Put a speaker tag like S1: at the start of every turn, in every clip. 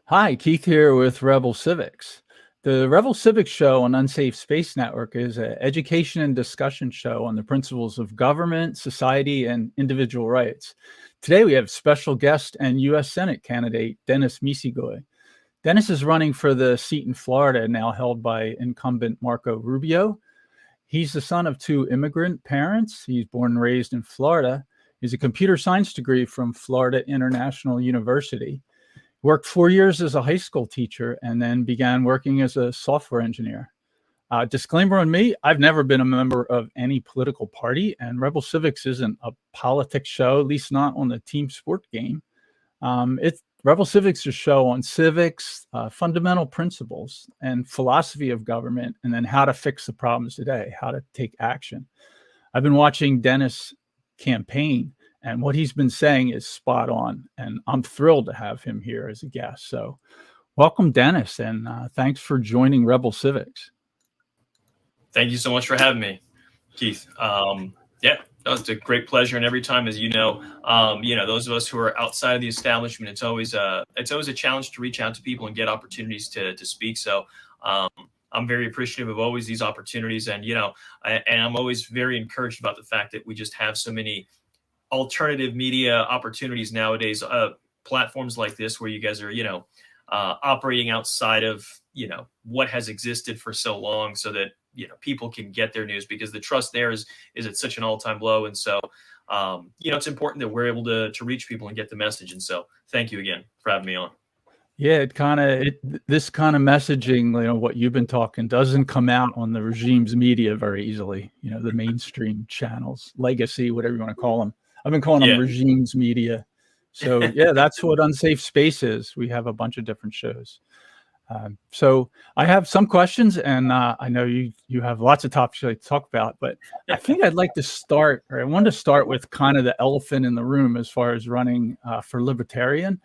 S1: Hi, Keith here with Rebel Civics. The Rebel Civics Show on Unsafe Space Network is an education and discussion show on the principles of government, society, and individual rights. Today we have special guest and U.S. Senate candidate Dennis Misigoy. Dennis is running for the seat in Florida now held by incumbent Marco Rubio. He's the son of two immigrant parents. He's born and raised in Florida. He has a computer science degree from Florida International University. Worked 4 years as a high school teacher and then began working as a software engineer. Disclaimer on me, I've never been a member of any political party, and Rebel Civics isn't a politics show, at least not on the team sport game. Rebel Civics is a show on civics, fundamental principles, and philosophy of government, and then how to fix the problems today, how to take action. I've been watching Dennis campaign, and what he's been saying is spot on, and I'm thrilled to have him here as a guest. So welcome, Dennis, and thanks for joining Rebel Civics.
S2: Thank you so much for having me, Keith. Yeah, it's a great pleasure, and every time, as you know, those of us who are outside of the establishment, it's always a challenge to reach out to people and get opportunities to speak. So I'm very appreciative of always these opportunities, and I'm always very encouraged about the fact that we just have so many alternative media opportunities nowadays, platforms like this where you guys are, operating outside of, what has existed for so long, so that, people can get their news, because the trust there is at such an all-time low. And so, it's important that we're able to reach people and get the message. And so thank you again for having me on.
S1: Yeah, this kind of messaging, what you've been talking, doesn't come out on the regime's media very easily. The mainstream channels, legacy, whatever you want to call them. I've been calling them regime's media. So yeah, that's what Unsafe Space is. We have a bunch of different shows. So I have some questions, and I know you have lots of topics to talk about, but I think I wanted to start with kind of the elephant in the room as far as running for Libertarian.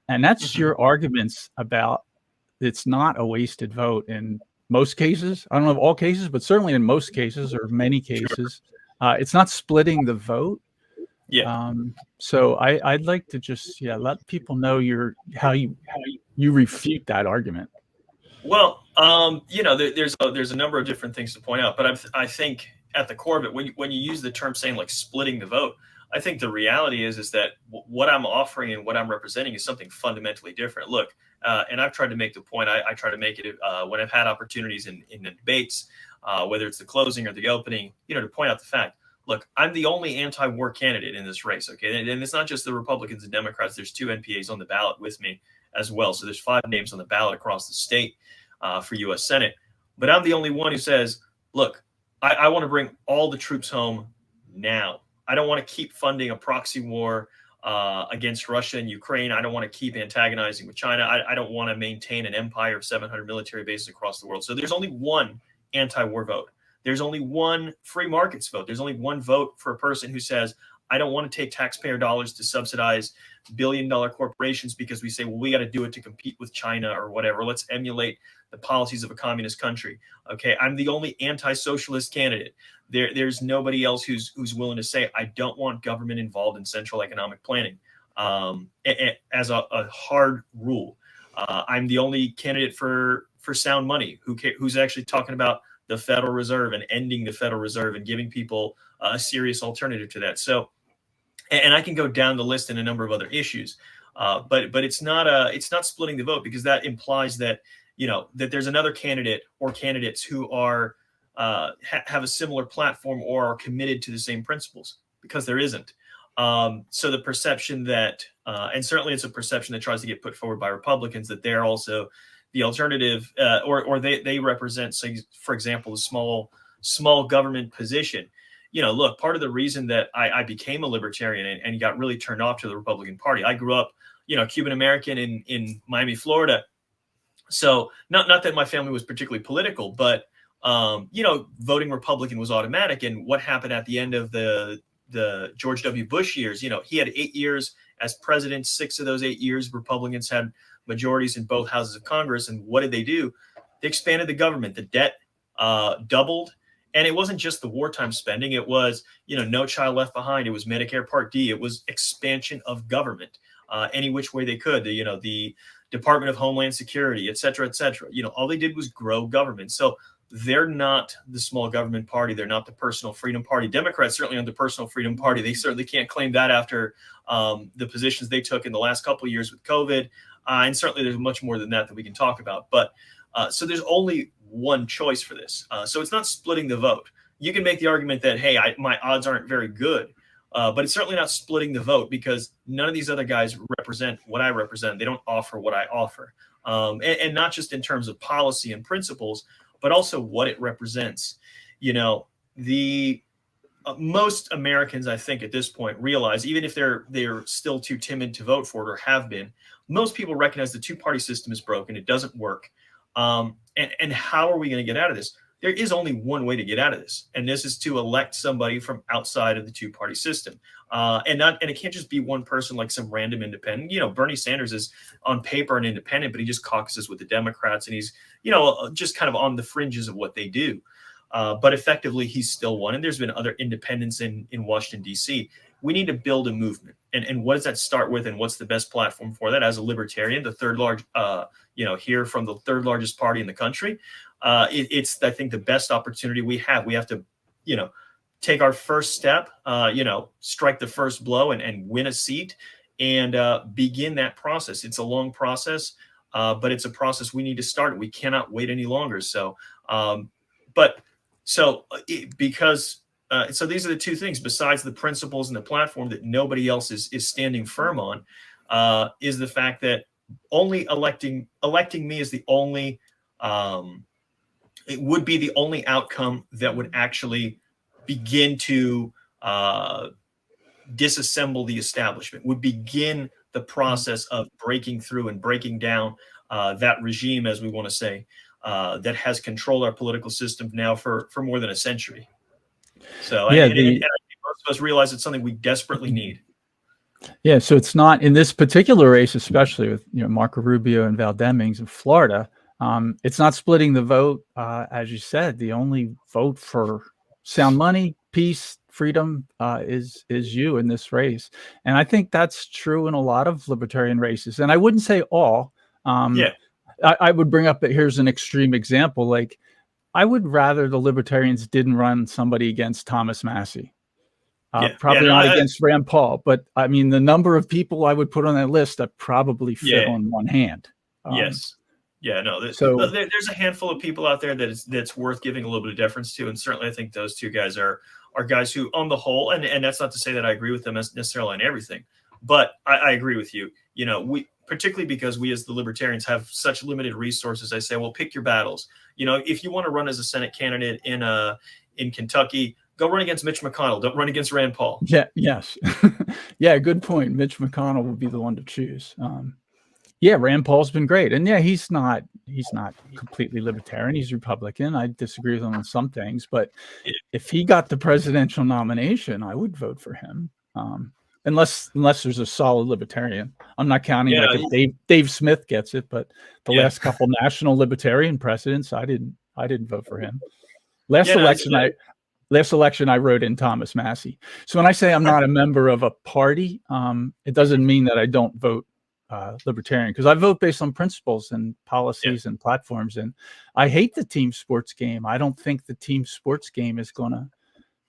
S1: And that's your arguments about it's not a wasted vote in most cases. I don't know if all cases, but certainly in most cases or many cases, it's not splitting the vote.
S2: Yeah.
S1: So I'd like to just let people know how you refute that argument.
S2: Well, there's a number of different things to point out, but I think at the core of it, when you use the term saying like splitting the vote, I think the reality is that what I'm offering and what I'm representing is something fundamentally different. Look, and I've tried to make the point. I try to make it when I've had opportunities in the debates, whether it's the closing or the opening, to point out the fact. Look, I'm the only anti-war candidate in this race, okay? And it's not just the Republicans and Democrats. There's 2 NPAs on the ballot with me as well. So there's 5 names on the ballot across the state for U.S. Senate. But I'm the only one who says, look, I want to bring all the troops home now. I don't want to keep funding a proxy war against Russia and Ukraine. I don't want to keep antagonizing with China. I don't want to maintain an empire of 700 military bases across the world. So there's only one anti-war vote. There's only one free markets vote. There's only one vote for a person who says, I don't want to take taxpayer dollars to subsidize billion-dollar corporations because we say, well, we got to do it to compete with China or whatever. Let's emulate the policies of a communist country. Okay, I'm the only anti-socialist candidate. There's nobody else who's willing to say, I don't want government involved in central economic planning as a hard rule. I'm the only candidate for sound money who's actually talking about the Federal Reserve and ending the Federal Reserve and giving people a serious alternative to that. So, and I can go down the list in a number of other issues, but it's not splitting the vote, because that implies that that there's another candidate or candidates who are have a similar platform or are committed to the same principles, because there isn't. So the perception that, and certainly it's a perception that tries to get put forward by Republicans, that they're also the alternative, or they represent, say, for example, a small government position. Look, part of the reason that I became a libertarian and got really turned off to the Republican Party, I grew up, Cuban American in Miami, Florida. So not that my family was particularly political, but voting Republican was automatic. And what happened at the end of the George W. Bush years? He had 8 years as president. 6 of those 8 years, Republicans had majorities in both houses of Congress. And what did they do? They expanded the government. The debt doubled. And it wasn't just the wartime spending. It was, No Child Left Behind. It was Medicare Part D. It was expansion of government any which way they could. The Department of Homeland Security, et cetera, et cetera. All they did was grow government. So they're not the small government party. They're not the personal freedom party. Democrats certainly aren't the personal freedom party. They certainly can't claim that after the positions they took in the last couple of years with COVID. And certainly there's much more than that we can talk about. But so there's only one choice for this. So it's not splitting the vote. You can make the argument that, hey, my odds aren't very good. But it's certainly not splitting the vote, because none of these other guys represent what I represent. They don't offer what I offer. And not just in terms of policy and principles, but also what it represents. The most Americans, I think, at this point realize, even if they're still too timid to vote for it or have been, most people recognize the two-party system is broken. It doesn't work. And how are we going to get out of this? There is only one way to get out of this, and this is to elect somebody from outside of the two-party system. And it can't just be one person like some random independent. Bernie Sanders is on paper an independent, but he just caucuses with the Democrats, and he's, just kind of on the fringes of what they do. But effectively, he's still one. And there's been other independents in Washington, D.C. We need to build a movement. And what does that start with? And what's the best platform for that? As a libertarian, the third large, here from the third largest party in the country, it's, I think, the best opportunity we have. We have to, take our first step, strike the first blow and win a seat and begin that process. It's a long process, but it's a process we need to start. We cannot wait any longer. So, so these are the two things, besides the principles and the platform, that nobody else is standing firm on, is the fact that only electing me is the only, it would be the only outcome that would actually begin to disassemble the establishment, would begin the process of breaking through and breaking down that regime, as we want to say, that has controlled our political system now for more than a century. So and I think most of us realize it's something we desperately need.
S1: Yeah, so it's not in this particular race, especially with Marco Rubio and Val Demings in Florida. It's not splitting the vote, as you said. The only vote for sound money, peace, freedom is you in this race, and I think that's true in a lot of libertarian races. And I wouldn't say all. I would bring up that here's an extreme example. Like, I would rather the libertarians didn't run somebody against Thomas Massey. Probably not against Rand Paul, but I mean, the number of people I would put on that list that probably fit on one hand.
S2: Yes. Yeah, no. There's a handful of people out there that's worth giving a little bit of deference to, and certainly I think those two guys are guys who, on the whole, and that's not to say that I agree with them necessarily on everything, but I agree with you. We, particularly because we as the libertarians have such limited resources, I say, well, pick your battles. If you want to run as a Senate candidate in Kentucky, go run against Mitch McConnell. Don't run against Rand Paul.
S1: Yeah. Yes. Yeah. Good point. Mitch McConnell would be the one to choose. Rand Paul's been great, and he's not completely libertarian. He's Republican. I disagree with him on some things, but if he got the presidential nomination, I would vote for him. Unless there's a solid libertarian. I'm not counting if Dave Smith gets it, but the last couple national libertarian presidents, I didn't vote for him. Last election, I wrote in Thomas Massey. So when I say I'm not a member of a party, it doesn't mean that I don't vote libertarian, because I vote based on principles and policies and platforms. And I hate the team sports game. I don't think the team sports game is going to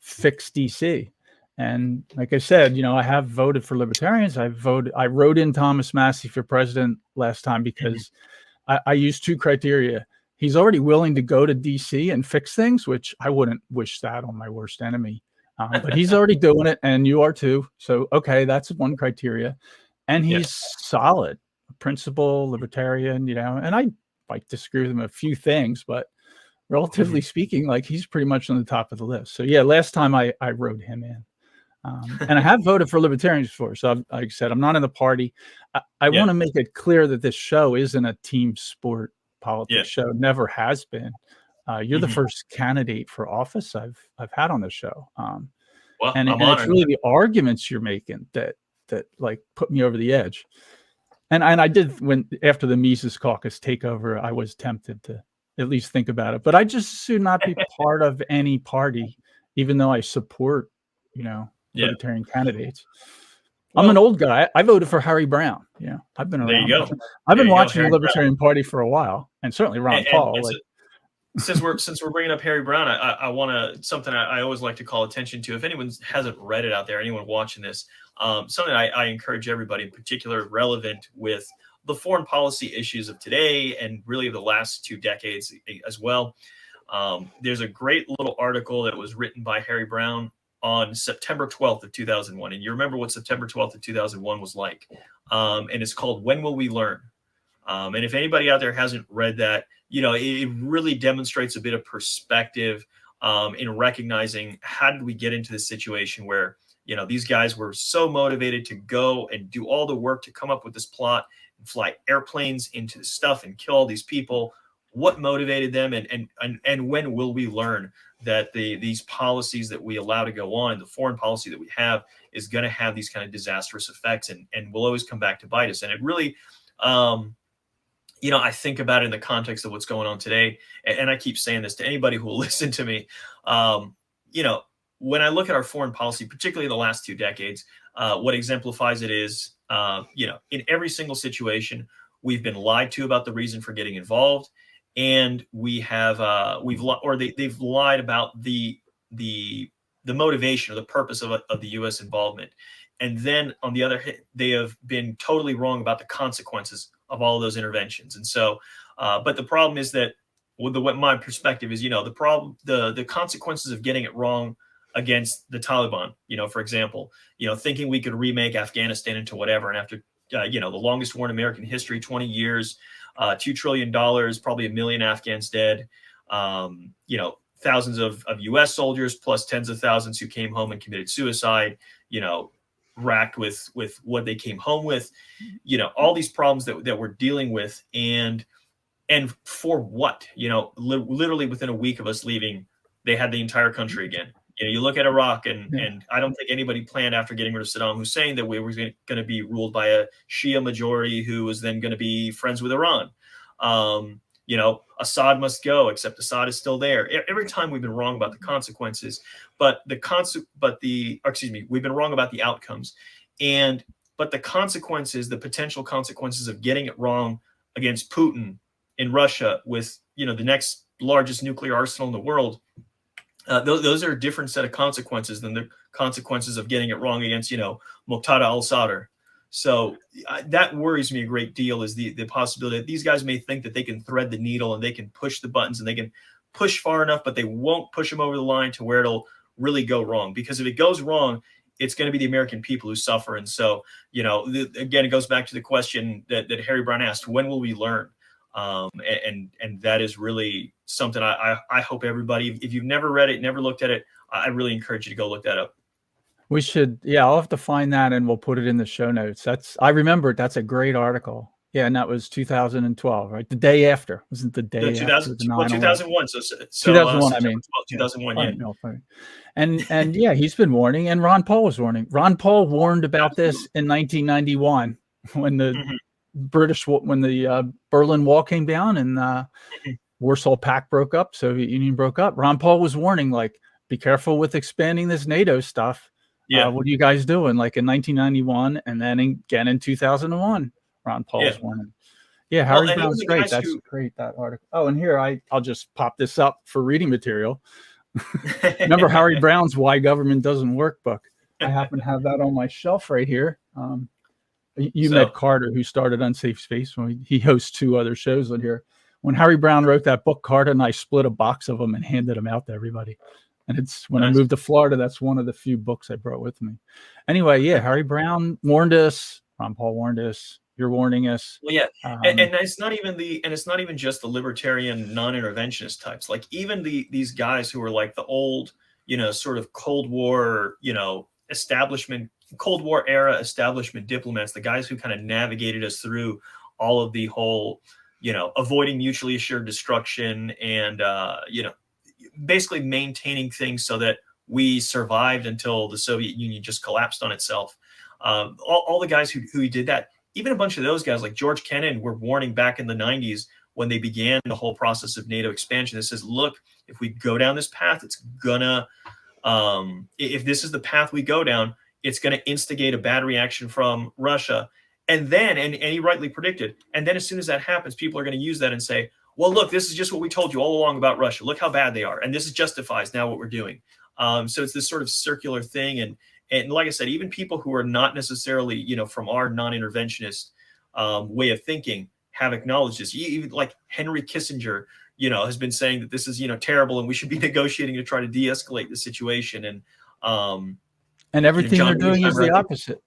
S1: fix DC. And like I said, I have voted for libertarians. I wrote in Thomas Massey for president last time because I used two criteria. He's already willing to go to DC and fix things, which I wouldn't wish that on my worst enemy. But he's already doing it, and you are too. So, okay, that's one criteria. And he's solid, principle, libertarian, and I might disagree with him a few things, but relatively speaking, like, he's pretty much on the top of the list. So last time I wrote him in. And I have voted for libertarians before. So like I said, I'm not in the party. I want to make it clear that this show isn't a team sport politics show. Never has been. You're the first candidate for office I've had on the show. And it's really the arguments you're making that like put me over the edge. And I did, after the Mises Caucus takeover, I was tempted to at least think about it. But I just should not be part of any party, even though I support, libertarian candidates I'm an
S2: Well,
S1: old guy. I voted for Harry Brown. Yeah, I've been
S2: there you
S1: around.
S2: go.
S1: I've
S2: There
S1: been
S2: you go,
S1: watching the
S2: Harry Brown.
S1: Libertarian Party for a while, and certainly Ron Paul.
S2: And since we're bringing up Harry Brown, I want to something I always like to call attention to. If anyone hasn't read it out there, anyone watching this, something I encourage everybody, in particular, relevant with the foreign policy issues of today and really the last 2 decades as well. There's a great little article that was written by Harry Brown on September 12th of 2001, and you remember what September 12th of 2001 was like, and it's called "When Will We Learn?" And if anybody out there hasn't read that, it really demonstrates a bit of perspective in recognizing how did we get into this situation where, these guys were so motivated to go and do all the work to come up with this plot and fly airplanes into the stuff and kill all these people. What motivated them, and when will we learn that these policies that we allow to go on and the foreign policy that we have is going to have these kind of disastrous effects and will always come back to bite us? And it really, I think about it in the context of what's going on today. And I keep saying this to anybody who will listen to me. When I look at our foreign policy, particularly in the last 2 decades, what exemplifies it is, in every single situation, we've been lied to about the reason for getting involved. And they've lied about the motivation or the purpose of the U.S. involvement. And then on the other hand, they have been totally wrong about the consequences of all of those interventions. And so, but the problem is that what my perspective is, the consequences of getting it wrong against the Taliban, for example, thinking we could remake Afghanistan into whatever. And after, the longest war in American history, 20 years, $2 trillion, probably 1 million Afghans dead, thousands of U.S. soldiers plus tens of thousands who came home and committed suicide, racked with what they came home with, all these problems that we're dealing with. And for what, literally within a week of us leaving, they had the entire country again. You look at Iraq and I don't think anybody planned after getting rid of Saddam Hussein that we were going to be ruled by a Shia majority who was then going to be friends with Iran. Assad must go, except Assad is still there. Every time we've been wrong about the consequences, we've been wrong about the outcomes. But the consequences, the potential consequences of getting it wrong against Putin in Russia with, the next largest nuclear arsenal in the world, those are a different set of consequences than the consequences of getting it wrong against, Muqtada al-Sadr. So that worries me a great deal, is the possibility that these guys may think that they can thread the needle and they can push the buttons and they can push far enough, but they won't push them over the line to where it'll really go wrong. Because if it goes wrong, it's going to be the American people who suffer. And so, again, it goes back to the question that Harry Brown asked: when will we learn? And that is really something I hope everybody, if you've never read it, never looked at it, I really encourage you to go look that up.
S1: We should, I'll have to find that and we'll put it in the show notes. I remember it. That's a great article. Yeah, and that was 2012, right? The day after, wasn't the day after the 9/11?
S2: 2001. So
S1: 2001, I mean.
S2: 2001,
S1: yeah. No, and yeah, he's been warning, and Ron Paul was warning. Ron Paul warned about this in 1991 when the Berlin Wall came down and Warsaw Pact broke up, Soviet Union broke up. Ron Paul was warning, like, be careful with expanding this NATO stuff.
S2: Yeah.
S1: What are you guys doing? Like in 1991 and then again in 2001, Ron Paul was warning. Yeah, Harry Brown's great. That's great, that article. Oh, and here I'll just pop this up for reading material. Remember Harry Brown's Why Government Doesn't Work book? I happen to have that on my shelf right here. You met Carter, who started Unsafe Space. He hosts 2 other shows on here. When Harry Brown wrote that book, Carter and I split a box of them and handed them out to everybody. And it's when I moved to Florida, that's one of the few books I brought with me. Anyway, yeah, Harry Brown warned us. Ron Paul warned us. You're warning us.
S2: Well, yeah, and it's not even just the libertarian non-interventionist types. Like even these guys who are like the old, sort of Cold War, Cold War era establishment diplomats, the guys who kind of navigated us through all of the whole, avoiding mutually assured destruction and, basically maintaining things so that we survived until the Soviet Union just collapsed on itself. All the guys who did that, even a bunch of those guys like George Kennan were warning back in the 90s when they began the whole process of NATO expansion. That says, look, if we go down this path, it's gonna, if this is the path we go down, It's going to instigate a bad reaction from Russia. And then, and he rightly predicted, and then as soon as that happens, people are going to use that and say, well, look, this is just what we told you all along about Russia. Look how bad they are. And this justifies now what we're doing. So it's this sort of circular thing. And like I said, even people who are not necessarily, from our non-interventionist way of thinking have acknowledged this. Even like Henry Kissinger, has been saying that this is, terrible and we should be negotiating to try to de-escalate the situation.
S1: And everything they're doing is the opposite.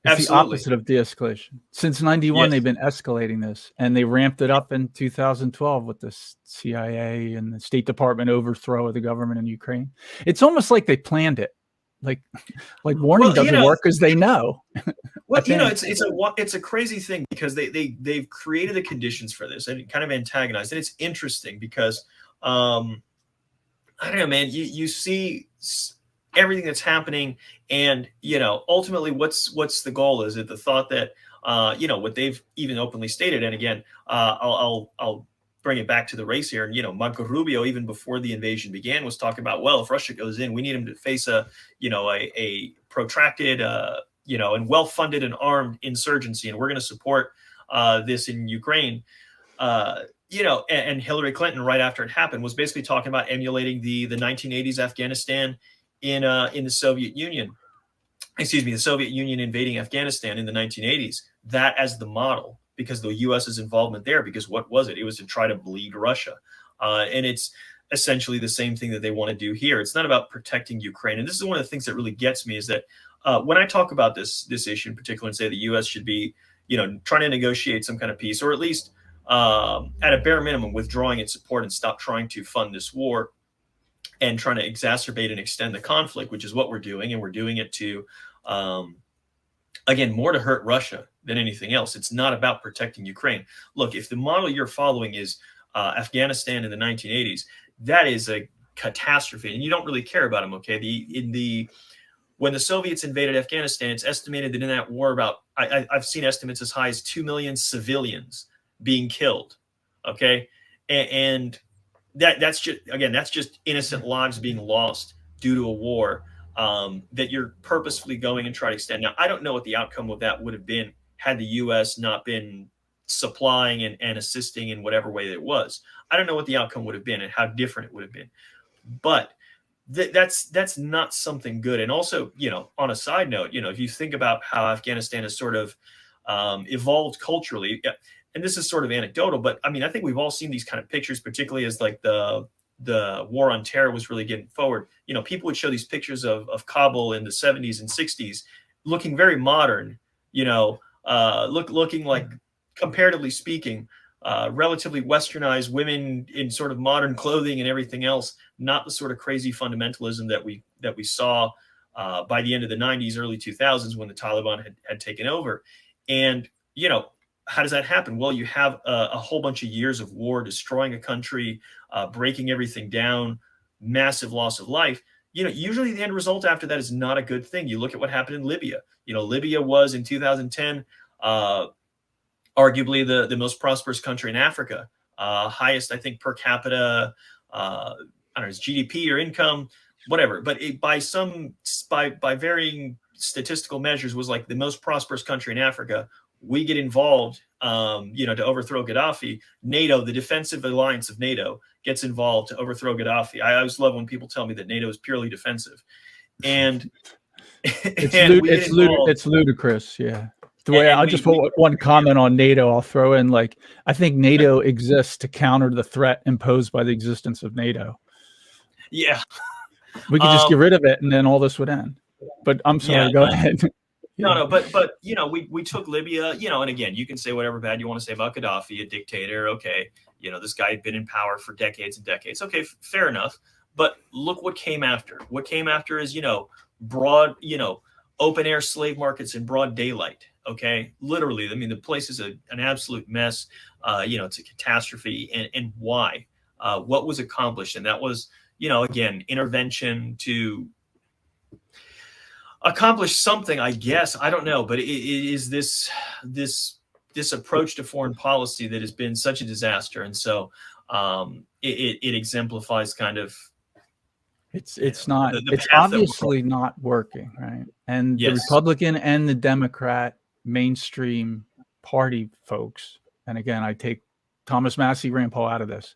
S1: It's
S2: Absolutely.
S1: the opposite of de-escalation. Since 91, they've been escalating this, and they ramped it up in 2012 with the CIA and the State Department overthrow of the government in Ukraine. It's almost like they planned it. Like warning doesn't work because they know.
S2: Well, it's a crazy thing because they've created the conditions for this and kind of antagonized. And it's interesting because I don't know, man. You see everything that's happening, and ultimately, what's the goal? Is it the thought that what they've even openly stated? And again, I'll bring it back to the race here. And Marco Rubio, even before the invasion began, was talking about, well, if Russia goes in, we need them to face a protracted, and well-funded and armed insurgency, and we're going to support this in Ukraine. And Hillary Clinton, right after it happened, was basically talking about emulating the 1980s Afghanistan in the Soviet Union. The Soviet Union invading Afghanistan in the 1980s. That as the model, because the U.S.'s involvement there. Because what was it? It was to try to bleed Russia, and it's essentially the same thing that they want to do here. It's not about protecting Ukraine, and this is one of the things that really gets me is that when I talk about this issue in particular and say the U.S. should be, trying to negotiate some kind of peace, or at least at a bare minimum withdrawing its support and stop trying to fund this war and trying to exacerbate and extend the conflict, which is what we're doing. And we're doing it to, again, more to hurt Russia than anything else. It's not about protecting Ukraine. Look, if the model you're following is Afghanistan in the 1980s, that is a catastrophe, and you don't really care about them. Okay, when the Soviets invaded Afghanistan, it's estimated that in that war, I've seen estimates as high as 2 million civilians being killed. Okay, and that's just innocent lives being lost due to a war that you're purposefully going and trying to extend. Now, I don't know what the outcome of that would have been had the U.S. not been supplying and assisting in whatever way it was. I don't know what the outcome would have been and how different it would have been. But that's not something good. And also, on a side note, if you think about how Afghanistan has sort of evolved culturally, and this is sort of anecdotal, but I mean, I think we've all seen these kind of pictures, particularly as like the war on terror was really getting forward. People would show these pictures of Kabul in the 70s and 60s looking very modern, looking like, comparatively speaking, relatively westernized, women in sort of modern clothing and everything else, not the sort of crazy fundamentalism that we saw by the end of the 90s, early 2000s when the Taliban had taken over. And, how does that happen? Well, you have a whole bunch of years of war, destroying a country, breaking everything down, massive loss of life. Usually the end result after that is not a good thing. You look at what happened in Libya. Libya was in 2010, arguably the most prosperous country in Africa, highest, I think, per capita, I don't know, it's GDP or income, whatever. But by varying statistical measures was like the most prosperous country in Africa. We get involved, to overthrow Gaddafi. NATO, the defensive alliance of NATO, gets involved to overthrow Gaddafi. I always love when people tell me that NATO is purely defensive, and
S1: it's ludicrous. Yeah. The way I'll just put one comment on NATO, I'll throw in, like, I think NATO exists to counter the threat imposed by the existence of NATO.
S2: Yeah.
S1: We could just get rid of it and then all this would end. But I'm sorry, go ahead.
S2: No, but we took Libya, and again, you can say whatever bad you want to say about Gaddafi, a dictator. Okay. This guy had been in power for decades and decades. Okay, fair enough. But look what came after. What came after is, broad, open air slave markets in broad daylight. Okay, literally. I mean, the place is an absolute mess. It's a catastrophe. And why? What was accomplished? And that was, again, intervention to accomplish something, I guess. I don't know, but it is this approach to foreign policy that has been such a disaster. And so it exemplifies kind of
S1: It's not.
S2: the
S1: It's
S2: path that we're
S1: obviously not working, right? And the
S2: Yes.
S1: Republican and the Democrat mainstream party folks, and again, I take Thomas Massey, Rand Paul out of this.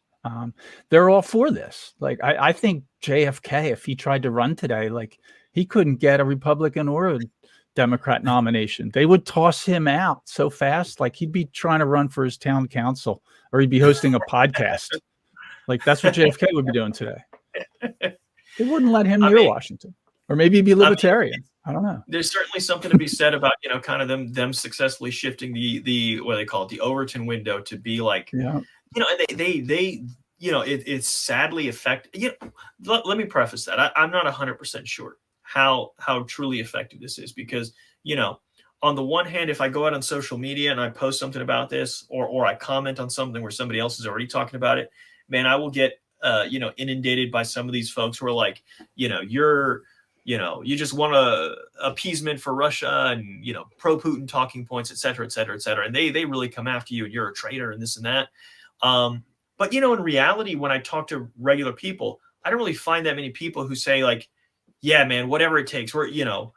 S1: They're all for this. Like I think JFK, if he tried to run today, like he couldn't get a Republican or a Democrat nomination. They would toss him out so fast. Like he'd be trying to run for his town council, or he'd be hosting a podcast. Like that's what JFK would be doing today. They wouldn't let him near Washington, or maybe he'd be libertarian. I don't know.
S2: There's certainly something to be said about, kind of them successfully shifting the what they call it, the Overton window, to be like,
S1: Yeah.
S2: And they it's sadly effective. Let me preface that I'm not 100% sure how truly effective this is, because on the one hand, if I go out on social media and I post something about this, or I comment on something where somebody else is already talking about it, man, I will get inundated by some of these folks who are like, you just want a appeasement for Russia and, pro-Putin talking points, et cetera, et cetera, et cetera. And they really come after you, and you're a traitor and this and that. But, in reality, when I talk to regular people, I don't really find that many people who say like, yeah, man, whatever it takes. We're, the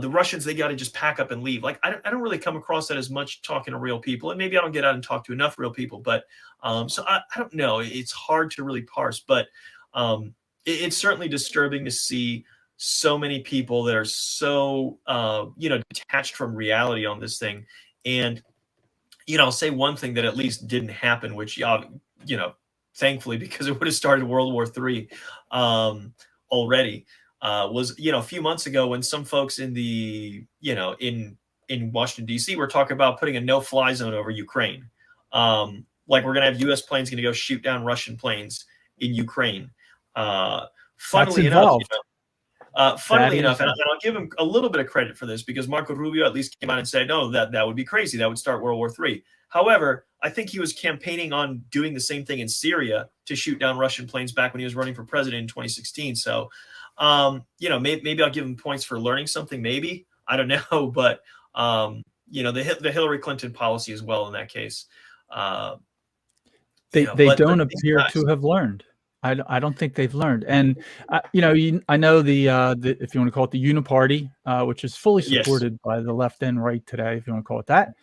S2: Russians, they got to just pack up and leave. Like, I don't really come across that as much talking to real people. And maybe I don't get out and talk to enough real people. But so I don't know. It's hard to really parse. But it's certainly disturbing to see so many people that are so detached from reality on this thing. And I'll say one thing that at least didn't happen, which thankfully, because it would have started World War III already, was a few months ago when some folks in the in Washington D.C. were talking about putting a no-fly zone over Ukraine, like we're gonna have U.S. planes going to go shoot down Russian planes in Ukraine. Funnily enough, funnily enough, and I'll give him a little bit of credit for this, because Marco Rubio at least came out and said, no, that would be crazy. That would start World War III. However, I think he was campaigning on doing the same thing in Syria to shoot down Russian planes back when he was running for president in 2016. So, maybe I'll give him points for learning something. Maybe, I don't know, but the Hillary Clinton policy as well in that case.
S1: They don't appear to have learned. I don't think they've learned. And, I know the if you want to call it the Uniparty, which is fully supported by the left and right today, if you want to call it that,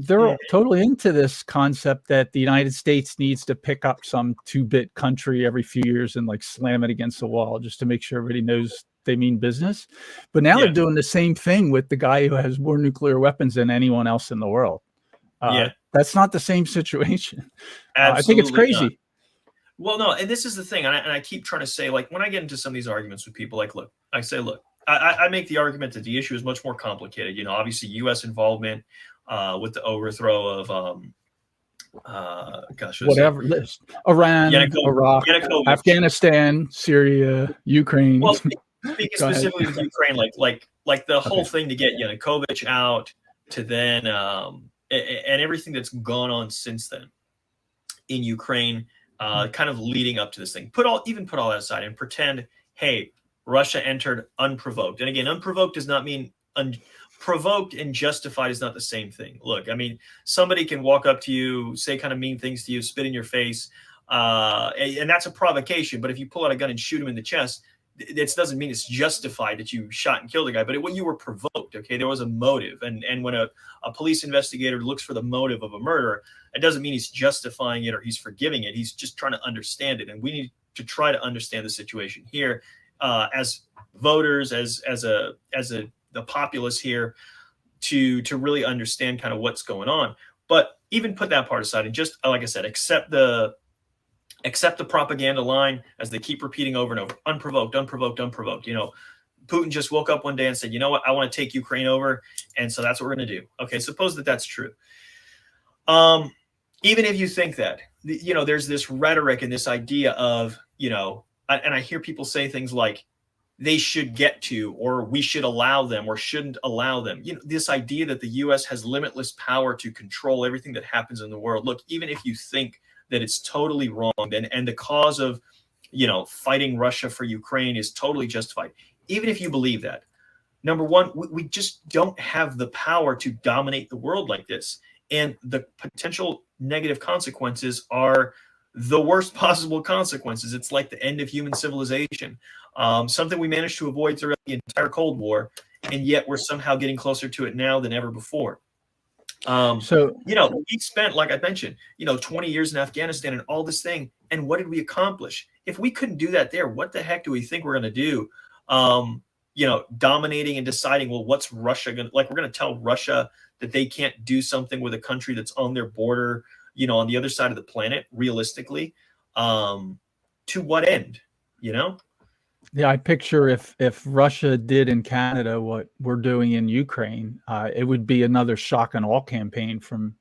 S1: they're totally into this concept that the United States needs to pick up some 2-bit country every few years and like slam it against the wall just to make sure everybody knows they mean business. But now they're doing the same thing with the guy who has more nuclear weapons than anyone else in the world. That's not the same situation. I think it's crazy.
S2: Not. Well, no, and this is the thing, and I keep trying to say, like, when I get into some of these arguments with people, like, I make the argument that the issue is much more complicated. Obviously, U.S. involvement with the overthrow of,
S1: Iran, Iraq, Afghanistan, Syria, Ukraine.
S2: Well, speaking specifically with Ukraine, like the whole thing to get Yanukovych out to then, and everything that's gone on since then in Ukraine. Kind of leading up to this thing. Put all that aside and pretend, hey, Russia entered unprovoked. And again, unprovoked does not mean provoked, and justified is not the same thing. Look, I mean, somebody can walk up to you, say kind of mean things to you, spit in your face, and that's a provocation. But if you pull out a gun and shoot him in the chest, it doesn't mean it's justified that you shot and killed the guy, but when you were provoked, okay, there was a motive. And when a police investigator looks for the motive of a murder, it doesn't mean he's justifying it or he's forgiving it. He's just trying to understand it. And we need to try to understand the situation here as voters, as the populace here, to really understand kind of what's going on. But even put that part aside and just, like I said, accept the propaganda line as they keep repeating over and over, unprovoked, unprovoked, unprovoked. Putin just woke up one day and said, you know what, I want to take Ukraine over. And so that's what we're going to do. Okay, suppose that that's true. Even if you think that, there's this rhetoric and this idea of, and I hear people say things like, they should get to, or we should allow them, or shouldn't allow them. This idea that the U.S. has limitless power to control everything that happens in the world. Look, even if you think that it's totally wrong, and the cause of, fighting Russia for Ukraine is totally justified. Even if you believe that, number one, we just don't have the power to dominate the world like this. And the potential negative consequences are the worst possible consequences. It's like the end of human civilization, something we managed to avoid throughout the entire Cold War, and yet we're somehow getting closer to it now than ever before. We spent, like I mentioned, 20 years in Afghanistan and all this thing, and what did we accomplish? If we couldn't do that there, what the heck do we think we're going to do? Dominating and deciding, well, what's Russia going to, like, we're going to tell Russia that they can't do something with a country that's on their border, on the other side of the planet, realistically, to what end,
S1: Yeah, I picture if Russia did in Canada what we're doing in Ukraine, it would be another shock and awe campaign from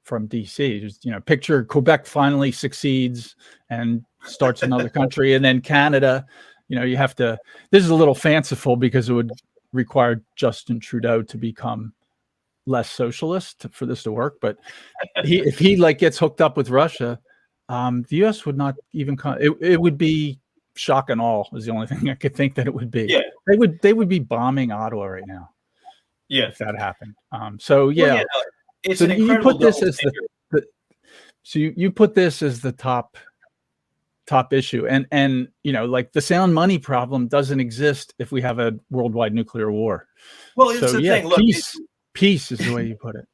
S1: DC. Just, picture Quebec finally succeeds and starts another country, and then Canada, you have to. This is a little fanciful because it would require Justin Trudeau to become less socialist for this to work. But if he gets hooked up with Russia, the U.S. would not even it would be shock and awe is the only thing I could think that it would be.
S2: Yeah.
S1: They would be bombing Ottawa right now.
S2: Yeah.
S1: If that happened.
S2: It's
S1: so
S2: an
S1: you
S2: incredible
S1: put this as you put this as the top issue. And like the sound money problem doesn't exist if we have a worldwide nuclear war.
S2: Well, it's the thing. Look,
S1: peace is the way you put it.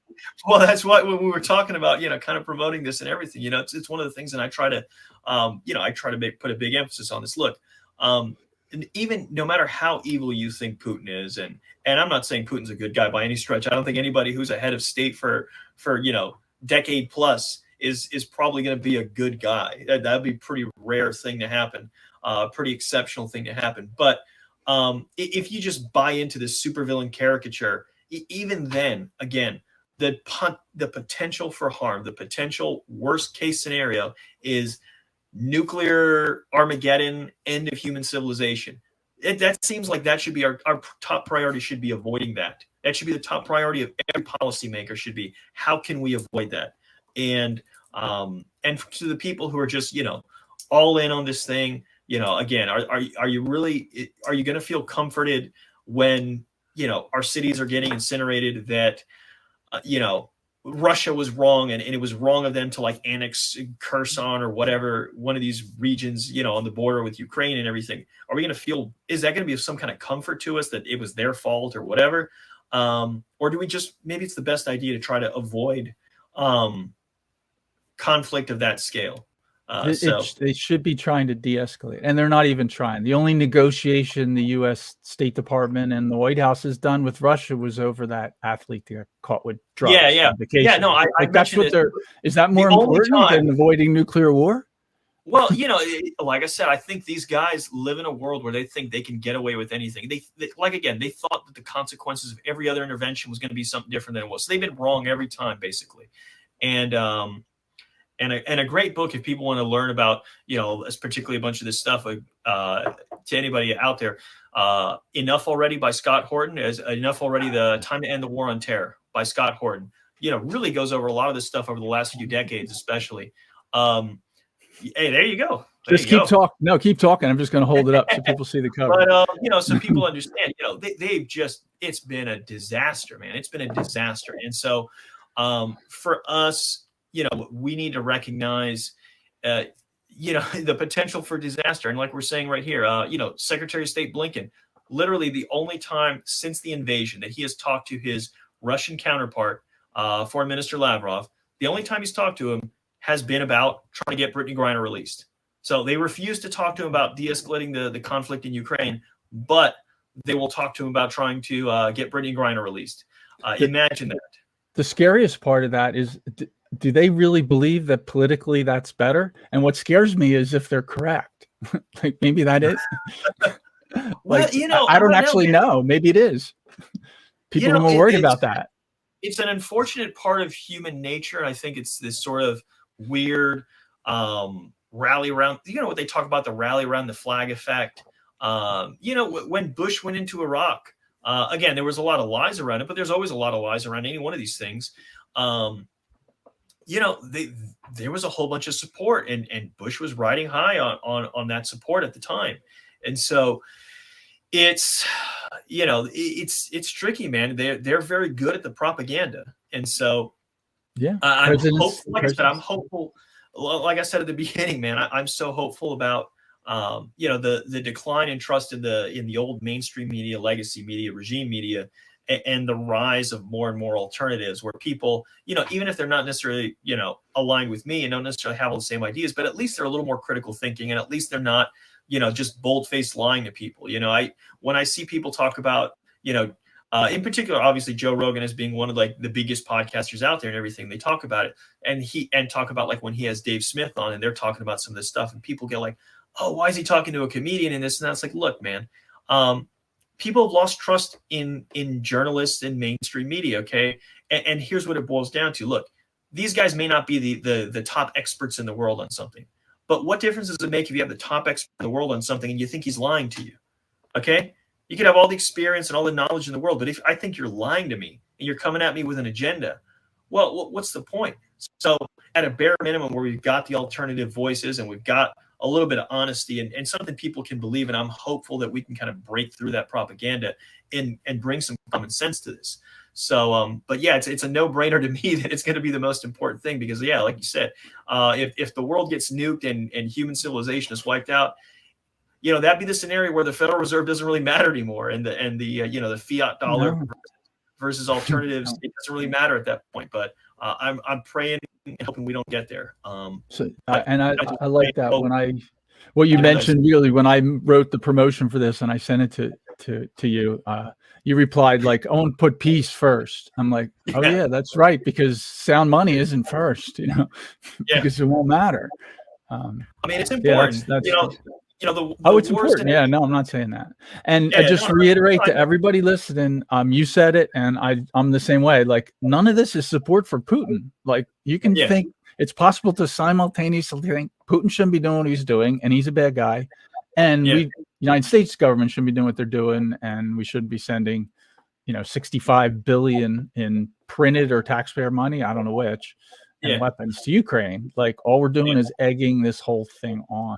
S2: Well, that's what when we were talking about, kind of promoting this and everything, it's one of the things that I try to, put a big emphasis on this. Look, and even no matter how evil you think Putin is, and I'm not saying Putin's a good guy by any stretch. I don't think anybody who's a head of state for decade plus is probably going to be a good guy. That'd be a pretty rare thing to happen, pretty exceptional thing to happen. But if you just buy into this supervillain caricature, even then, again, the potential for harm, the potential worst case scenario is nuclear Armageddon, end of human civilization. That seems like that should be our top priority, should be avoiding that. That should be the top priority of every policymaker, should be, how can we avoid that? And to the people who are just, all in on this thing, again, are you going to feel comforted when, our cities are getting incinerated, that, Russia was wrong and it was wrong of them to annex Kherson or whatever, one of these regions, on the border with Ukraine and everything? Are we going to feel, is that going to be of some kind of comfort to us that it was their fault or whatever? Or do we just, maybe it's the best idea to try to avoid conflict of that scale?
S1: They should be trying to de-escalate, and they're not even trying. The only negotiation the U.S. State Department and the White House has done with Russia was over that athlete that got caught with drugs.
S2: Yeah. No, I
S1: that's what they're. Is that more important than avoiding nuclear war?
S2: Well, like I said, I think these guys live in a world where they think they can get away with anything. They thought that the consequences of every other intervention was going to be something different than it was. So they've been wrong every time, basically. And a great book if people want to learn about, particularly a bunch of this stuff, to anybody out there, Enough Already by Scott Horton, as Enough Already, The Time to End the War on Terror by Scott Horton, really goes over a lot of this stuff over the last few decades, especially. Hey, there you go.
S1: Just keep talking. No, keep talking. I'm just going to hold it up so people see the cover.
S2: But, so people understand, it's been a disaster, man. It's been a disaster. And so for us, we need to recognize, the potential for disaster. And like we're saying right here, Secretary of State Blinken, literally the only time since the invasion that he has talked to his Russian counterpart, Foreign Minister Lavrov, the only time he's talked to him has been about trying to get Brittany Griner released. So they refuse to talk to him about de-escalating the conflict in Ukraine, but they will talk to him about trying to get Brittany Griner released. Imagine that.
S1: The scariest part of that is, do they really believe that politically that's better? And what scares me is if they're correct. Maybe that is.
S2: Well,
S1: I don't actually know. Maybe it is. People are more worried about that.
S2: It's an unfortunate part of human nature. And I think it's this sort of weird rally around, what they talk about, the rally around the flag effect. When Bush went into Iraq, again, there was a lot of lies around it, but there's always a lot of lies around any one of these things. There was a whole bunch of support, and Bush was riding high on that support at the time. And so it's tricky, man. They're very good at the propaganda. And so I'm hopeful. like I said at the beginning, man, I'm so hopeful about the decline in trust in the old mainstream media, legacy media, regime media, and the rise of more and more alternatives where people, even if they're not necessarily, aligned with me and don't necessarily have all the same ideas, but at least they're a little more critical thinking, and at least they're not, just bold-faced lying to people. When I see people talk about, in particular, obviously Joe Rogan as being one of like the biggest podcasters out there and everything, they talk about it and talk about like when he has Dave Smith on and they're talking about some of this stuff and people get like, oh, why is he talking to a comedian and this and that? It's like, look, man, people have lost trust in journalists and mainstream media. Okay. And here's what it boils down to. Look, these guys may not be the top experts in the world on something, but what difference does it make if you have the top expert in the world on something and you think he's lying to you? Okay. You could have all the experience and all the knowledge in the world, but if I think you're lying to me and you're coming at me with an agenda, well, what's the point? So at a bare minimum where we've got the alternative voices and we've got a little bit of honesty and something people can believe in, I'm hopeful that we can kind of break through that propaganda and bring some common sense to this. So, but yeah, it's a no-brainer to me that it's going to be the most important thing because, yeah, like you said, if the world gets nuked and human civilization is wiped out, that'd be the scenario where the Federal Reserve doesn't really matter anymore, and the fiat dollar versus alternatives, it doesn't really matter at that point. But I'm praying and hoping we don't get there.
S1: I like that what you mentioned really when I wrote the promotion for this and I sent it to you. You replied like, "Own put peace first." I'm like, "Oh yeah, that's right," because sound money isn't first, because it won't matter.
S2: I mean, it's important.
S1: It's important. Yeah, no, I'm not saying that. And just reiterate to everybody listening, you said it, and I'm the same way. Like, none of this is support for Putin. Like, you can think it's possible to simultaneously think Putin shouldn't be doing what he's doing, and he's a bad guy, and United States government shouldn't be doing what they're doing, and we shouldn't be sending, $65 billion in printed or taxpayer money, I don't know which, and weapons to Ukraine. Like, all we're doing is egging this whole thing on.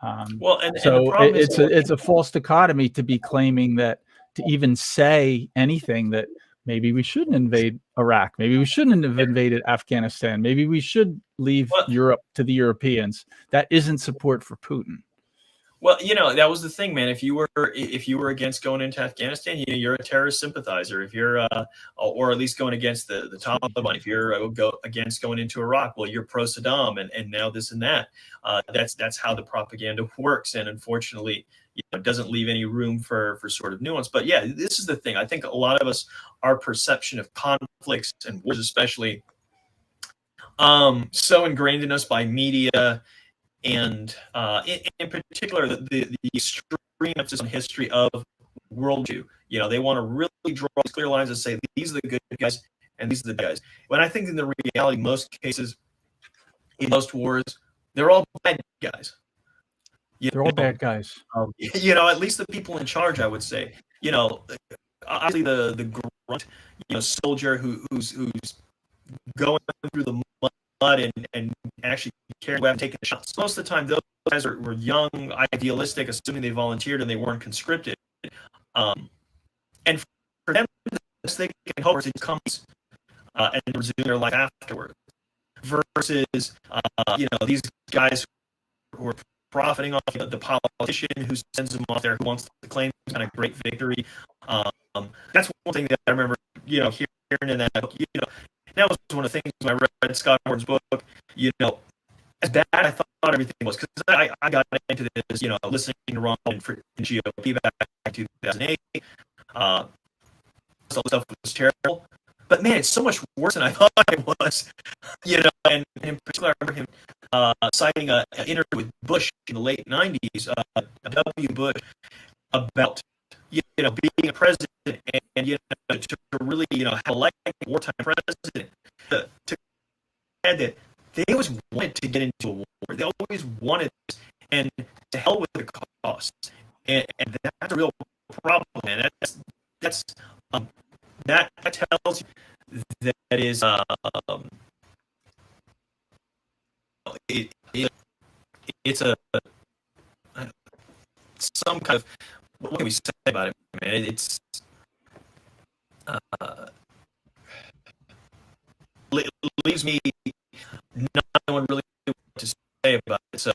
S1: It's a false dichotomy to be claiming that, to even say anything that maybe we shouldn't invade Iraq, maybe we shouldn't have invaded Afghanistan, maybe we should leave Europe to the Europeans. That isn't support for Putin.
S2: Well, that was the thing, man. If you were against going into Afghanistan, you're a terrorist sympathizer. If you're, or at least going against the Taliban, if you're against going into Iraq, well, you're pro Saddam, and now this and that. That's how the propaganda works, and unfortunately, it doesn't leave any room for sort of nuance. But yeah, this is the thing. I think a lot of us, our perception of conflicts and wars, especially, so ingrained in us by media. And in particular, the extreme emphasis on history of worldview. They want to really draw clear lines and say these are the good guys and these are the bad guys. When I think in the reality, most cases, in most wars, they're all bad guys.
S1: They're all bad guys.
S2: At least the people in charge, I would say. Obviously the grunt, soldier who's going through the mud and actually caring about taking shots. Most of the time, those guys were young, idealistic, assuming they volunteered and they weren't conscripted. And for them, the best they can hope is it comes and resume their life afterwards. Versus, these guys who are profiting off the politician who sends them off there, who wants to claim some kind of great victory. That's one thing that I remember, hearing in that book. That was one of the things when I read Scott Gordon's book, as bad I thought everything was, because I got into this, listening to Ron and GOP back in 2008. All the stuff was terrible. But man, it's so much worse than I thought it was. And in particular, I remember him citing an interview with Bush in the late 90s, W. Bush, about being a president and to really have elect a wartime president to add that they always wanted to get into a war. They always wanted this, and to hell with the cost. And that's a real problem, man. That tells you that is it's some kind of, what can we say about it, man? It's leaves me not knowing really say about it. So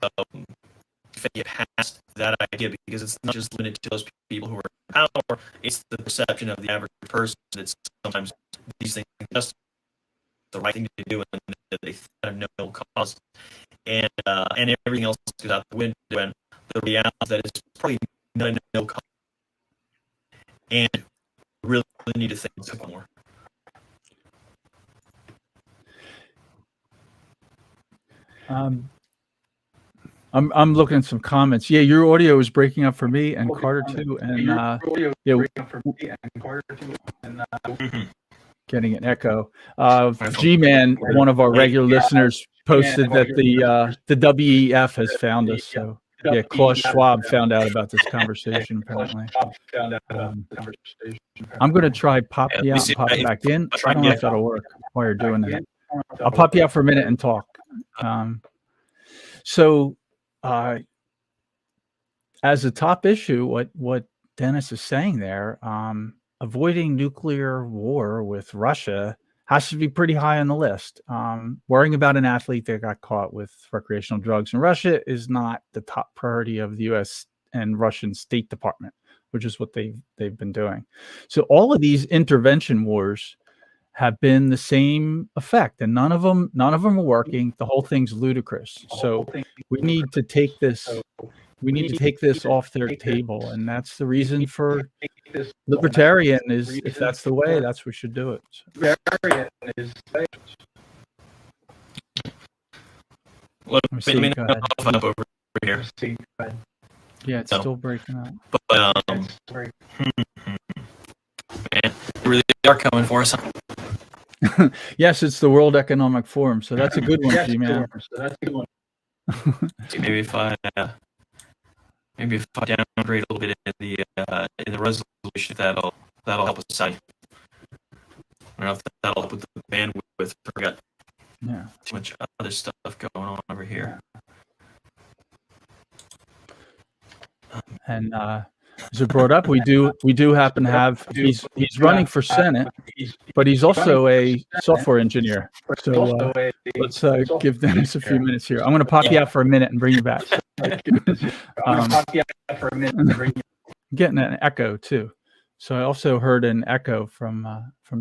S2: if you get past that idea, because it's not just limited to those people who are in power, it's the perception of the average person that sometimes these things are just the right thing to do, and that they have no cause, and everything else goes out the window, and the reality is that it's probably no cause, and really need to think more.
S1: I'm looking at some comments. Yeah, your audio is breaking up for me and Carter too, and getting an echo. G-Man, one of our regular listeners, posted that the WEF has found us. So yeah, Klaus Schwab found out about this conversation apparently. I'm going to try pop you out and pop back in. I don't know if that'll work while you're doing that. I'll pop you out for a minute and talk. So as a top issue, what Dennis is saying there, avoiding nuclear war with Russia has to be pretty high on the list. Worrying about an athlete that got caught with recreational drugs in Russia is not the top priority of the U.S. and Russian State Department, which is what they've been doing. So all of these intervention wars have been the same effect, and none of them are working. The whole thing's ludicrous. So we need to take this off their table, and that's the reason for libertarian is, if that's the way, that's we should do it.
S2: Let me go ahead. Over here.
S1: Yeah, it's still breaking up.
S2: But man, they really are coming for us.
S1: Yes, it's the World Economic Forum, so that's a good one, G-Man.
S2: Maybe if I downgrade a little bit in the resolution, that'll help us out. I don't know if that'll help with the bandwidth. I got too much other stuff going on over here.
S1: And as it brought up, we do happen to have he's running for Senate, but he's also a software engineer. So let's give Dennis a few minutes here. I'm going to pop you out for a minute and bring you back. Getting an echo too. So I also heard an echo from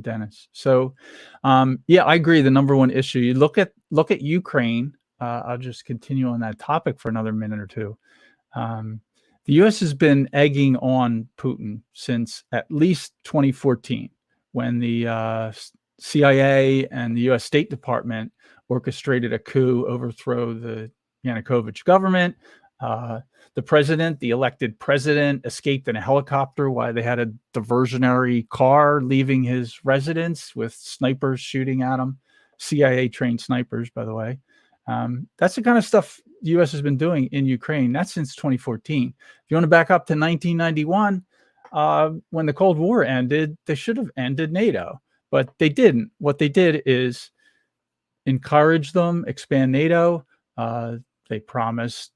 S1: Dennis. So yeah, I agree. The number one issue, you look at Ukraine. I'll just continue on that topic for another minute or two. The U.S. has been egging on Putin since at least 2014, when the CIA and the U.S. State Department orchestrated a coup, overthrow the Yanukovych government. The elected president, escaped in a helicopter while they had a diversionary car leaving his residence with snipers shooting at him. CIA-trained snipers, by the way. That's the kind of stuff the U.S. has been doing in Ukraine. That's since 2014. If you want to back up to 1991, when the Cold War ended, they should have ended NATO, but they didn't. What they did is encourage them, expand NATO. They promised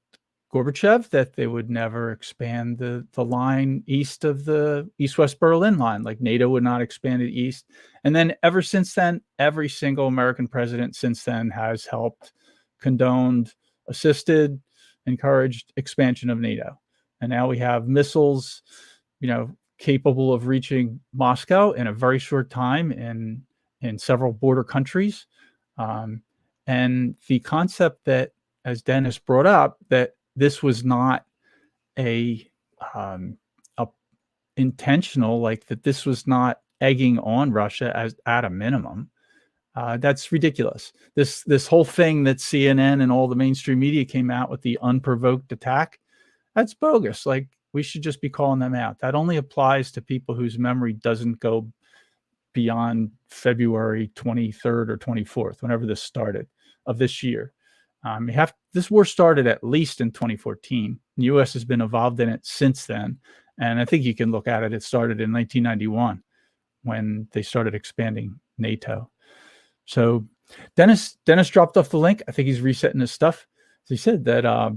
S1: Gorbachev that they would never expand the line east of the East-West Berlin line, like NATO would not expand it east. And then ever since then, every single American president since then has helped, condoned, assisted, encouraged expansion of NATO. And now we have missiles, capable of reaching Moscow in a very short time in several border countries. And the concept that, as Dennis brought up, that this was not a intentional, like that this was not egging on Russia as at a minimum. That's ridiculous. This whole thing that CNN and all the mainstream media came out with, the unprovoked attack, that's bogus. Like, we should just be calling them out. That only applies to people whose memory doesn't go beyond February 23rd or 24th, whenever this started, of this year. This war started at least in 2014. The U.S. has been involved in it since then. And I think you can look at it. It started in 1991 when they started expanding NATO. So Dennis dropped off the link. I think he's resetting his stuff. He said that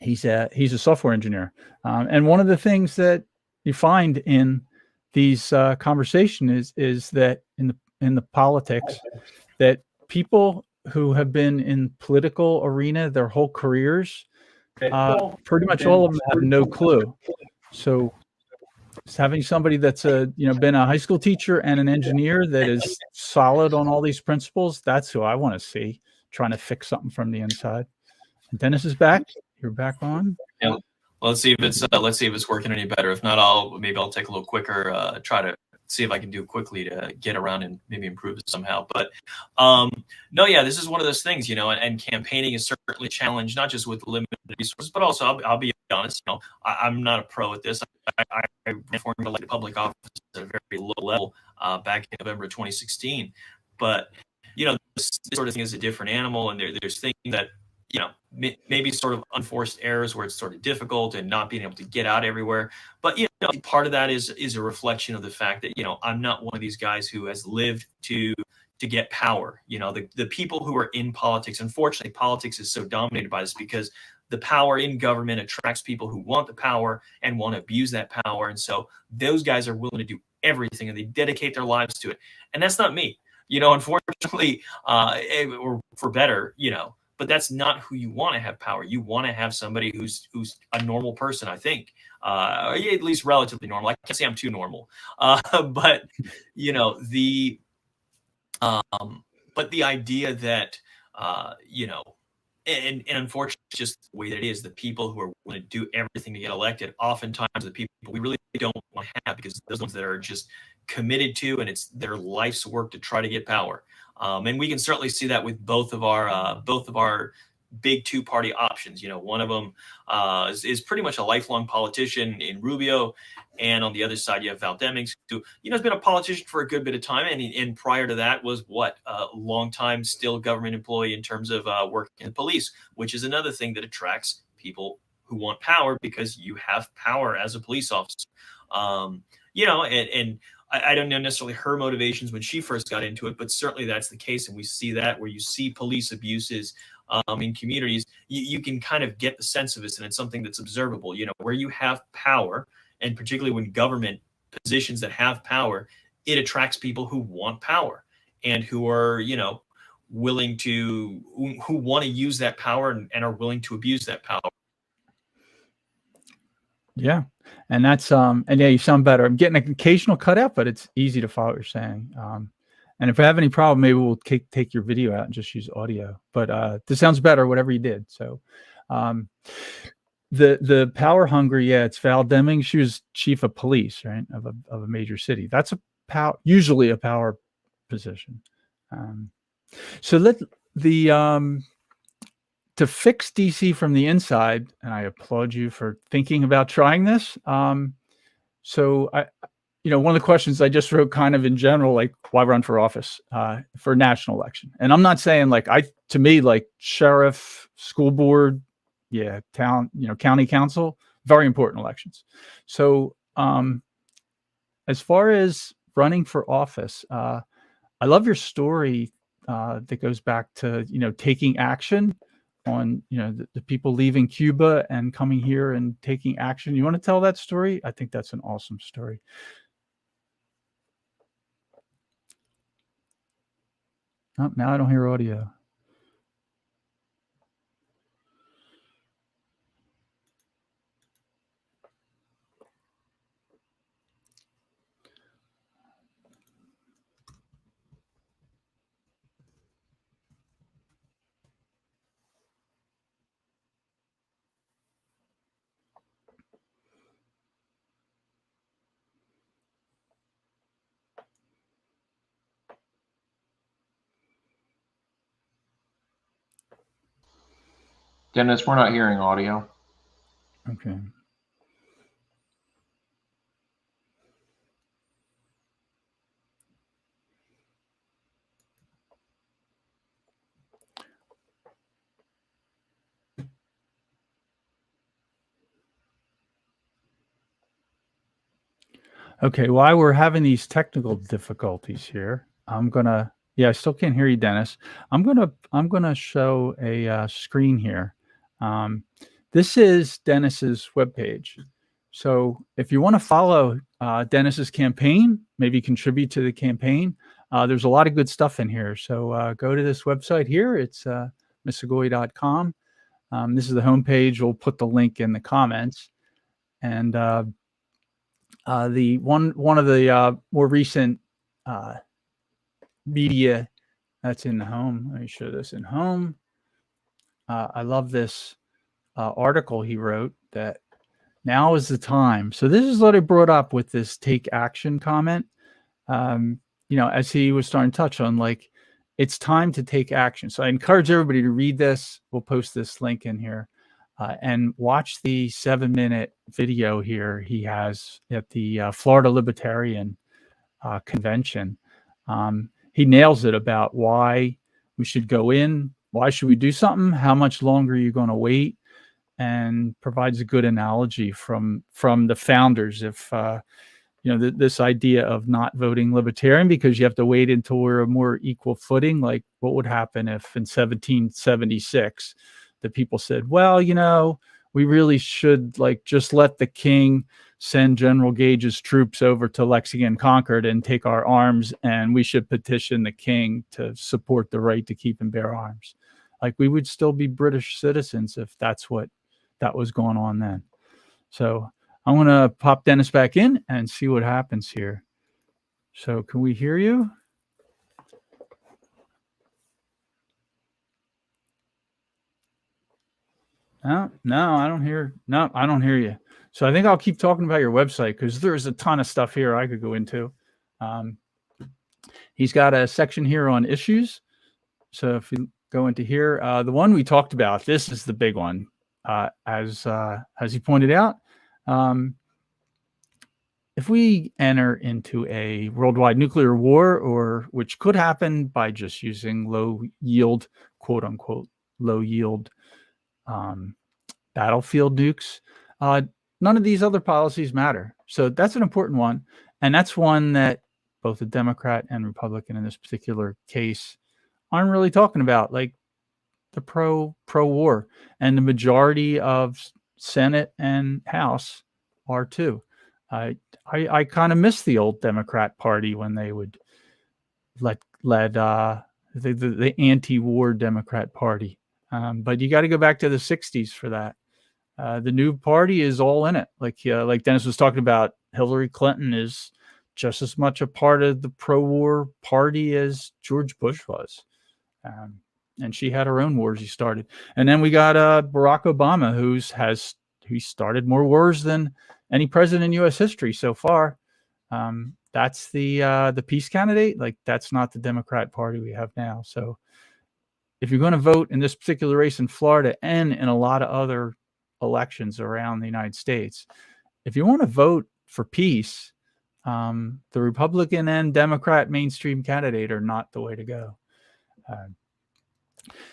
S1: he's a software engineer. And one of the things that you find in these conversations is that in the politics, that people who have been in political arena their whole careers, pretty much all of them have no clue. So having somebody that's been a high school teacher and an engineer that is solid on all these principles, that's who I want to see trying to fix something from the inside. Dennis is back. You're back on.
S2: Yeah. Well, let's see if it's working any better. If not, I'll take a little quicker. Try to see if I can do it quickly to get around and maybe improve it somehow. But no, yeah, this is one of those things, and campaigning is certainly a challenge, not just with limited resources, but also I'll be honest, I'm not a pro at this. I formulated public office at a very low level back in November of 2016. But, this sort of thing is a different animal, and there's things that, maybe sort of unforced errors where it's sort of difficult and not being able to get out everywhere. But, part of that is a reflection of the fact that, I'm not one of these guys who has lived to get power. The people who are in politics, unfortunately, politics is so dominated by this because the power in government attracts people who want the power and want to abuse that power. And so those guys are willing to do everything and they dedicate their lives to it. And that's not me, unfortunately, or for better, but that's not who you want to have power. You want to have somebody who's a normal person, I think, at least relatively normal. I can't say I'm too normal, but the idea that and unfortunately, it's just the way that it is. The people who are willing to do everything to get elected, oftentimes the people we really don't want to have, because those ones that are just committed to, and it's their life's work to try to get power. And we can certainly see that with both of our big two-party options. One of them is pretty much a lifelong politician in Rubio, and on the other side you have Val Demings, who has been a politician for a good bit of time, and prior to that was a long time still government employee in terms of working in the police, which is another thing that attracts people who want power, because you have power as a police officer. And I don't know necessarily her motivations when she first got into it, but certainly that's the case. And we see that where you see police abuses in communities, you can kind of get the sense of this, and it's something that's observable, where you have power, and particularly when government positions that have power, it attracts people who want power and who are, willing to, who want to use that power and are willing to abuse that power.
S1: Yeah. And that's, and yeah, you sound better. I'm getting an occasional cutout, but it's easy to follow what you're saying. And if I have any problem, maybe we'll take your video out and just use audio, but this sounds better, whatever you did. So the power hungry, yeah, it's Val Demings. She was chief of police, right, of a major city. That's usually a power position. So to fix DC from the inside, and I applaud you for thinking about trying this. So one of the questions I just wrote kind of in general, like, why run for office for a national election? And I'm not saying to me, sheriff, school board, yeah, town, county council, very important elections. So as far as running for office, I love your story that goes back to, taking action on, the people leaving Cuba and coming here and taking action. You want to tell that story? I think that's an awesome story. Oh, now I don't hear audio.
S3: Dennis, we're not hearing audio.
S1: Okay. Okay, while we're having these technical difficulties here, I still can't hear you, Dennis. I'm gonna show a screen here. This is Dennis's webpage. So if you want to follow Dennis's campaign, maybe contribute to the campaign, There's a lot of good stuff in here. So go to this website here. It's misigoy.com. This is the homepage. We'll put the link in the comments. And the one of the more recent media that's in the home. Let me show this in home. I love this article he wrote that now is the time. So this is what I brought up with this take action comment. As he was starting to touch on, like, it's time to take action. So I encourage everybody to read this. We'll post this link in here and watch the 7-minute video here he has at the Florida Libertarian Convention. He nails it about why we should go in, why should we do something, how much longer are you going to wait, and provides a good analogy from the founders. If this idea of not voting Libertarian because you have to wait until we're a more equal footing, like what would happen if in 1776 the people said, well, we really should just let the king send General Gage's troops over to Lexington, Concord, and take our arms, and we should petition the king to support the right to keep and bear arms. Like, we would still be British citizens if that's what that was going on then. So I'm going to pop Dennis back in and see what happens here. So can we hear you? No, I don't hear. No, I don't hear you. So I think I'll keep talking about your website because there's a ton of stuff here I could go into. He's got a section here on issues. So if you go into here, the one we talked about, this is the big one. As he pointed out, if we enter into a worldwide nuclear war, or which could happen by just using low yield, quote unquote, low yield battlefield nukes, none of these other policies matter. So that's an important one. And that's one that both the Democrat and Republican in this particular case aren't really talking about, like the pro-war. And the majority of Senate and House are too. I kind of miss the old Democrat Party when they would let the anti-war Democrat Party. But you got to go back to the 60s for that. The new party is all in it. Like Dennis was talking about, Hillary Clinton is just as much a part of the pro-war party as George Bush was. And she had her own wars he started. And then we got Barack Obama, who started more wars than any president in U.S. history so far. That's the peace candidate. Like, that's not the Democrat Party we have now. So if you're going to vote in this particular race in Florida and in a lot of other elections around the United States, if you want to vote for peace, the Republican and Democrat mainstream candidate are not the way to go.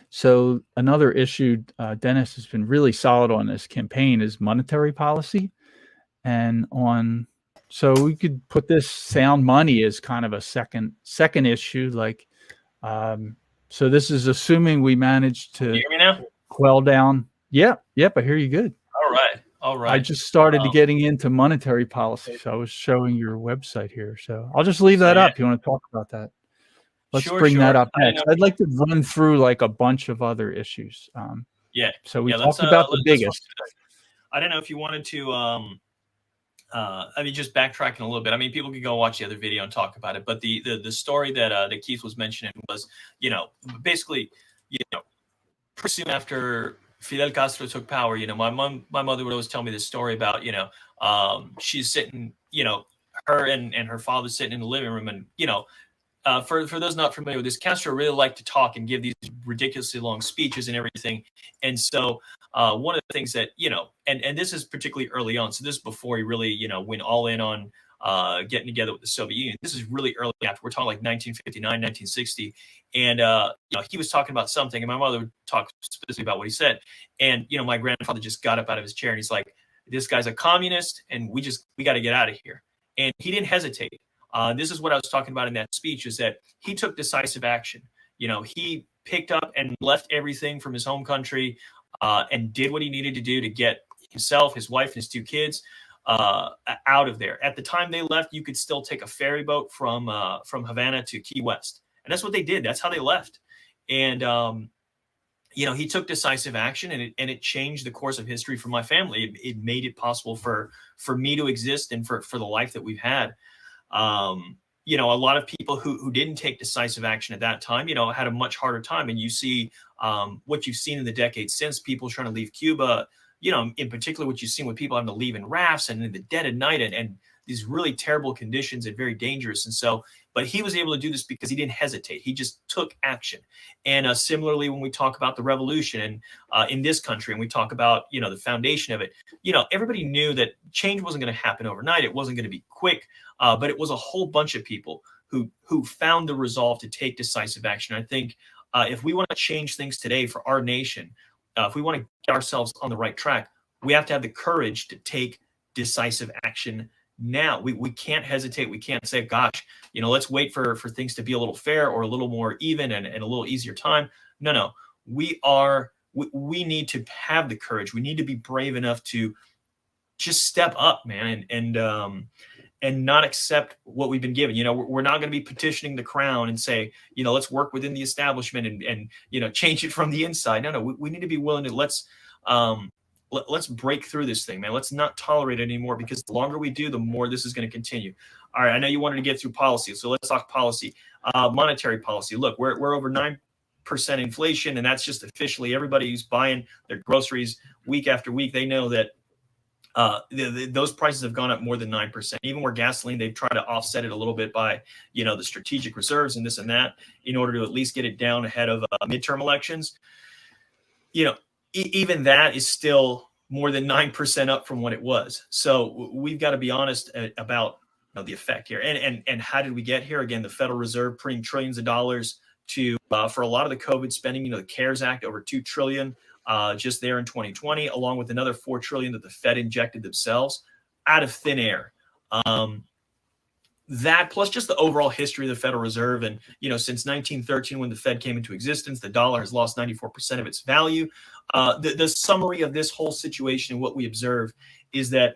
S1: So another issue, Dennis has been really solid on this campaign, is monetary policy. And so we could put this sound money as kind of a second issue. Like, so this is assuming we managed to
S2: Can you hear me now?
S1: quell down. Yep, I hear you good.
S2: All right.
S1: I just started getting into monetary policy, so I was showing your website here. So I'll just leave that up. You want to talk about that? Let's bring that up next. I'd like to run through like a bunch of other issues. So we talked about the biggest.
S2: I don't know if you wanted to, just backtracking a little bit. I mean, people could go watch the other video and talk about it. But the story that Keith was mentioning was, basically, pretty soon after Fidel Castro took power, my mother would always tell me this story about, she's sitting, her and her father sitting in the living room, and for those not familiar with this, Castro really liked to talk and give these ridiculously long speeches and everything. And so one of the things that, and this is particularly early on, so this is before he really, went all in on getting together with the Soviet Union. This is really early after. We're talking like 1959, 1960. And, he was talking about something, and my mother would talk specifically about what he said. And, my grandfather just got up out of his chair and he's like, this guy's a communist and we got to get out of here. And he didn't hesitate. This is what I was talking about in that speech, is that he took decisive action. He picked up and left everything from his home country and did what he needed to do to get himself, his wife, and his 2 kids out of there. At the time they left, you could still take a ferry boat from Havana to Key West, and that's what they did. That's how they left. And he took decisive action, and it changed the course of history for my family. It made it possible for me to exist and for the life that we've had. A lot of people who didn't take decisive action at that time, had a much harder time. And you see what you've seen in the decades since, people trying to leave Cuba, in particular, what you've seen with people having to leave in rafts and in the dead of night and these really terrible conditions and very dangerous. And so, but he was able to do this because he didn't hesitate. He just took action. And similarly, when we talk about the revolution and in this country, and we talk about, the foundation of it, everybody knew that change wasn't going to happen overnight. It wasn't going to be quick, but it was a whole bunch of people who found the resolve to take decisive action. I think if we want to change things today for our nation, if we want to get ourselves on the right track, we have to have the courage to take decisive action now. We can't hesitate. We can't say, gosh, let's wait for things to be a little fair or a little more even and a little easier time. No. We need to have the courage. We need to be brave enough to just step up, man, and not accept what we've been given. We're not going to be petitioning the crown and say, let's work within the establishment and change it from the inside. No, we need to be willing to let's break through this thing, man. Let's not tolerate it anymore, because the longer we do, the more this is going to continue. All right, I know you wanted to get through policy, so let's talk policy. Monetary policy. Look, we're over 9% inflation, and that's just officially everybody who's buying their groceries week after week. They know that those prices have gone up more than 9%. Even where gasoline, they've tried to offset it a little bit by, the strategic reserves and this and that in order to at least get it down ahead of midterm elections. Even that is still more than 9% up from what it was. So we've got to be honest about the effect here. And how did we get here? Again, the Federal Reserve printing trillions of dollars to for a lot of the COVID spending. The CARES Act, over $2 trillion. Just there in 2020, along with another $4 trillion that the Fed injected themselves out of thin air. That plus just the overall history of the Federal Reserve. And, since 1913, when the Fed came into existence, the dollar has lost 94% of its value. The summary of this whole situation and what we observe is that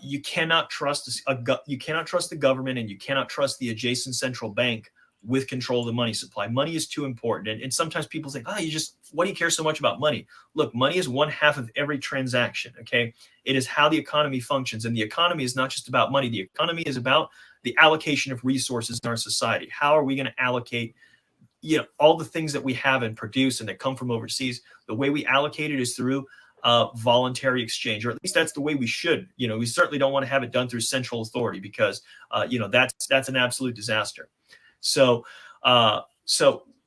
S2: you cannot trust the government, and you cannot trust the adjacent central bank with control of the money supply. Money is too important. And sometimes people think, why do you care so much about money? Look, money is one half of every transaction. Okay. It is how the economy functions. And the economy is not just about money. The economy is about the allocation of resources in our society. How are we going to allocate, all the things that we have and produce and that come from overseas? The way we allocate it is through voluntary exchange, or at least that's the way we should. We certainly don't want to have it done through central authority, because, that's an absolute disaster. So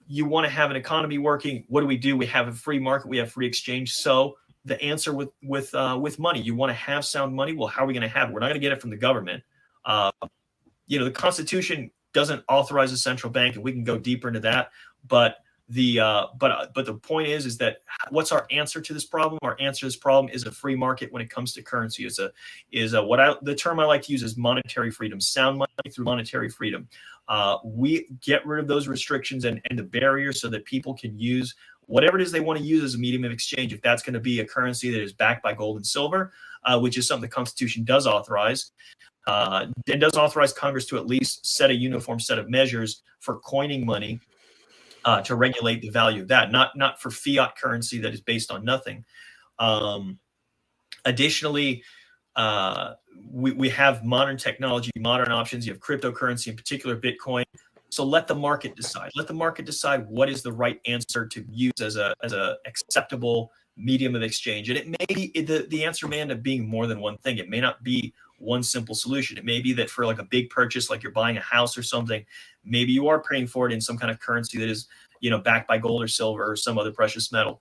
S2: you want to have an economy working. What do? We have a free market. We have free exchange. So the answer with money, you want to have sound money. Well, how are we going to have it? We're not going to get it from the government. The Constitution doesn't authorize a central bank, and we can go deeper into that. But the point is that what's our answer to this problem? Our answer to this problem is a free market when it comes to currency. The term I like to use is monetary freedom, sound money through monetary freedom. We get rid of those restrictions and the barriers so that people can use whatever it is they want to use as a medium of exchange. If that's going to be a currency that is backed by gold and silver, which is something the Constitution does authorize, and does authorize Congress to at least set a uniform set of measures for coining money to regulate the value of that, not for fiat currency that is based on nothing. Additionally, we have modern technology, modern options. You have cryptocurrency, in particular Bitcoin. So let the market decide. Let the market decide what is the right answer to use as a acceptable medium of exchange. And it may be the answer may end up being more than one thing. It may not be one simple solution. It may be that for like a big purchase, like you're buying a house or something, maybe you are paying for it in some kind of currency that is, backed by gold or silver or some other precious metal.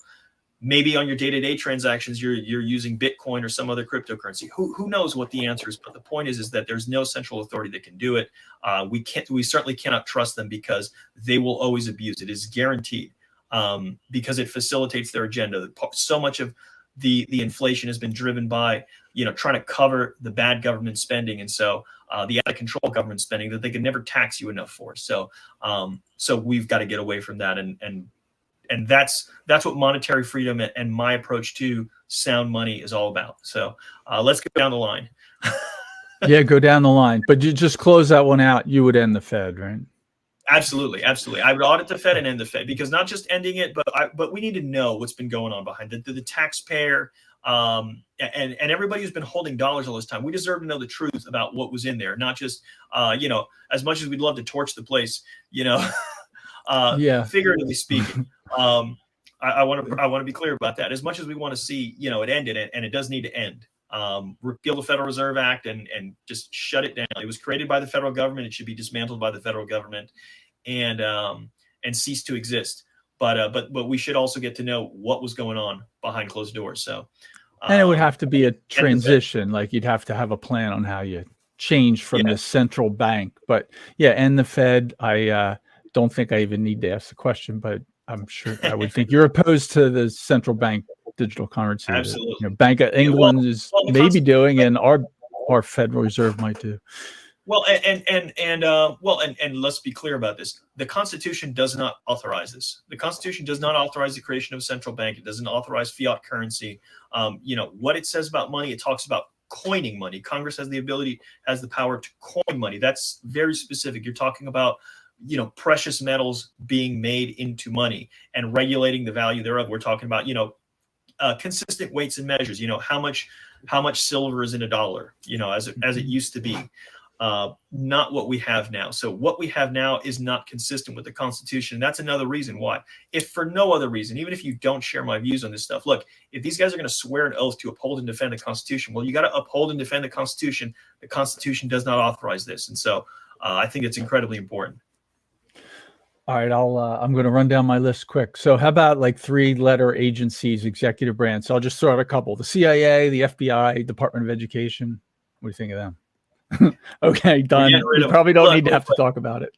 S2: Maybe on your day-to-day transactions, you're using Bitcoin or some other cryptocurrency. Who knows what the answer is? But the point is that there's no central authority that can do it. We certainly cannot trust them, because they will always abuse it. It is guaranteed, because it facilitates their agenda. So much of the inflation has been driven by trying to cover the bad government spending, and so the out of control government spending that they could never tax you enough for. So we've got to get away from that, and that's what monetary freedom and my approach to sound money is all about. So let's go down the line.
S1: Yeah, go down the line. But you just close that one out, you would end the Fed, right?
S2: Absolutely. I would audit the Fed and end the Fed, because not just ending it, but we need to know what's been going on behind the taxpayer, and everybody who's been holding dollars all this time. We deserve to know the truth about what was in there, not just as much as we'd love to torch the place, figuratively speaking. I want to be clear about that. As much as we want to see it ended, and it does need to end. Repeal the Federal Reserve Act and just shut it down. It was created by the federal government. It should be dismantled by the federal government and cease to exist. But we should also get to know what was going on behind closed doors. So,
S1: and it would have to be a transition. Like you'd have to have a plan on how you change from the central bank. But yeah, and the Fed. I don't think I even need to ask the question, but I'm sure I would think you're opposed to the central bank digital currency.
S2: Absolutely.
S1: That, Bank of England is maybe doing, and our Federal Reserve might do.
S2: Well, and let's be clear about this. The Constitution does not authorize this. The Constitution does not authorize the creation of a central bank. It doesn't authorize fiat currency. What it says about money, it talks about coining money. Congress has the power to coin money. That's very specific. You're talking about precious metals being made into money and regulating the value thereof. We're talking about consistent weights and measures. How much silver is in a dollar, as it used to be. Not what we have now. So what we have now is not consistent with the Constitution. And that's another reason why. If for no other reason, even if you don't share my views on this stuff, look, if these guys are going to swear an oath to uphold and defend the Constitution, well, you got to uphold and defend the Constitution. The Constitution does not authorize this. And so I think it's incredibly important.
S1: All right, I'm going to run down my list quick. So how about like 3-letter agencies, executive branch? So I'll just throw out a couple. The CIA, the FBI, Department of Education. What do you think of them? Okay, done. We probably don't need to have to talk about it.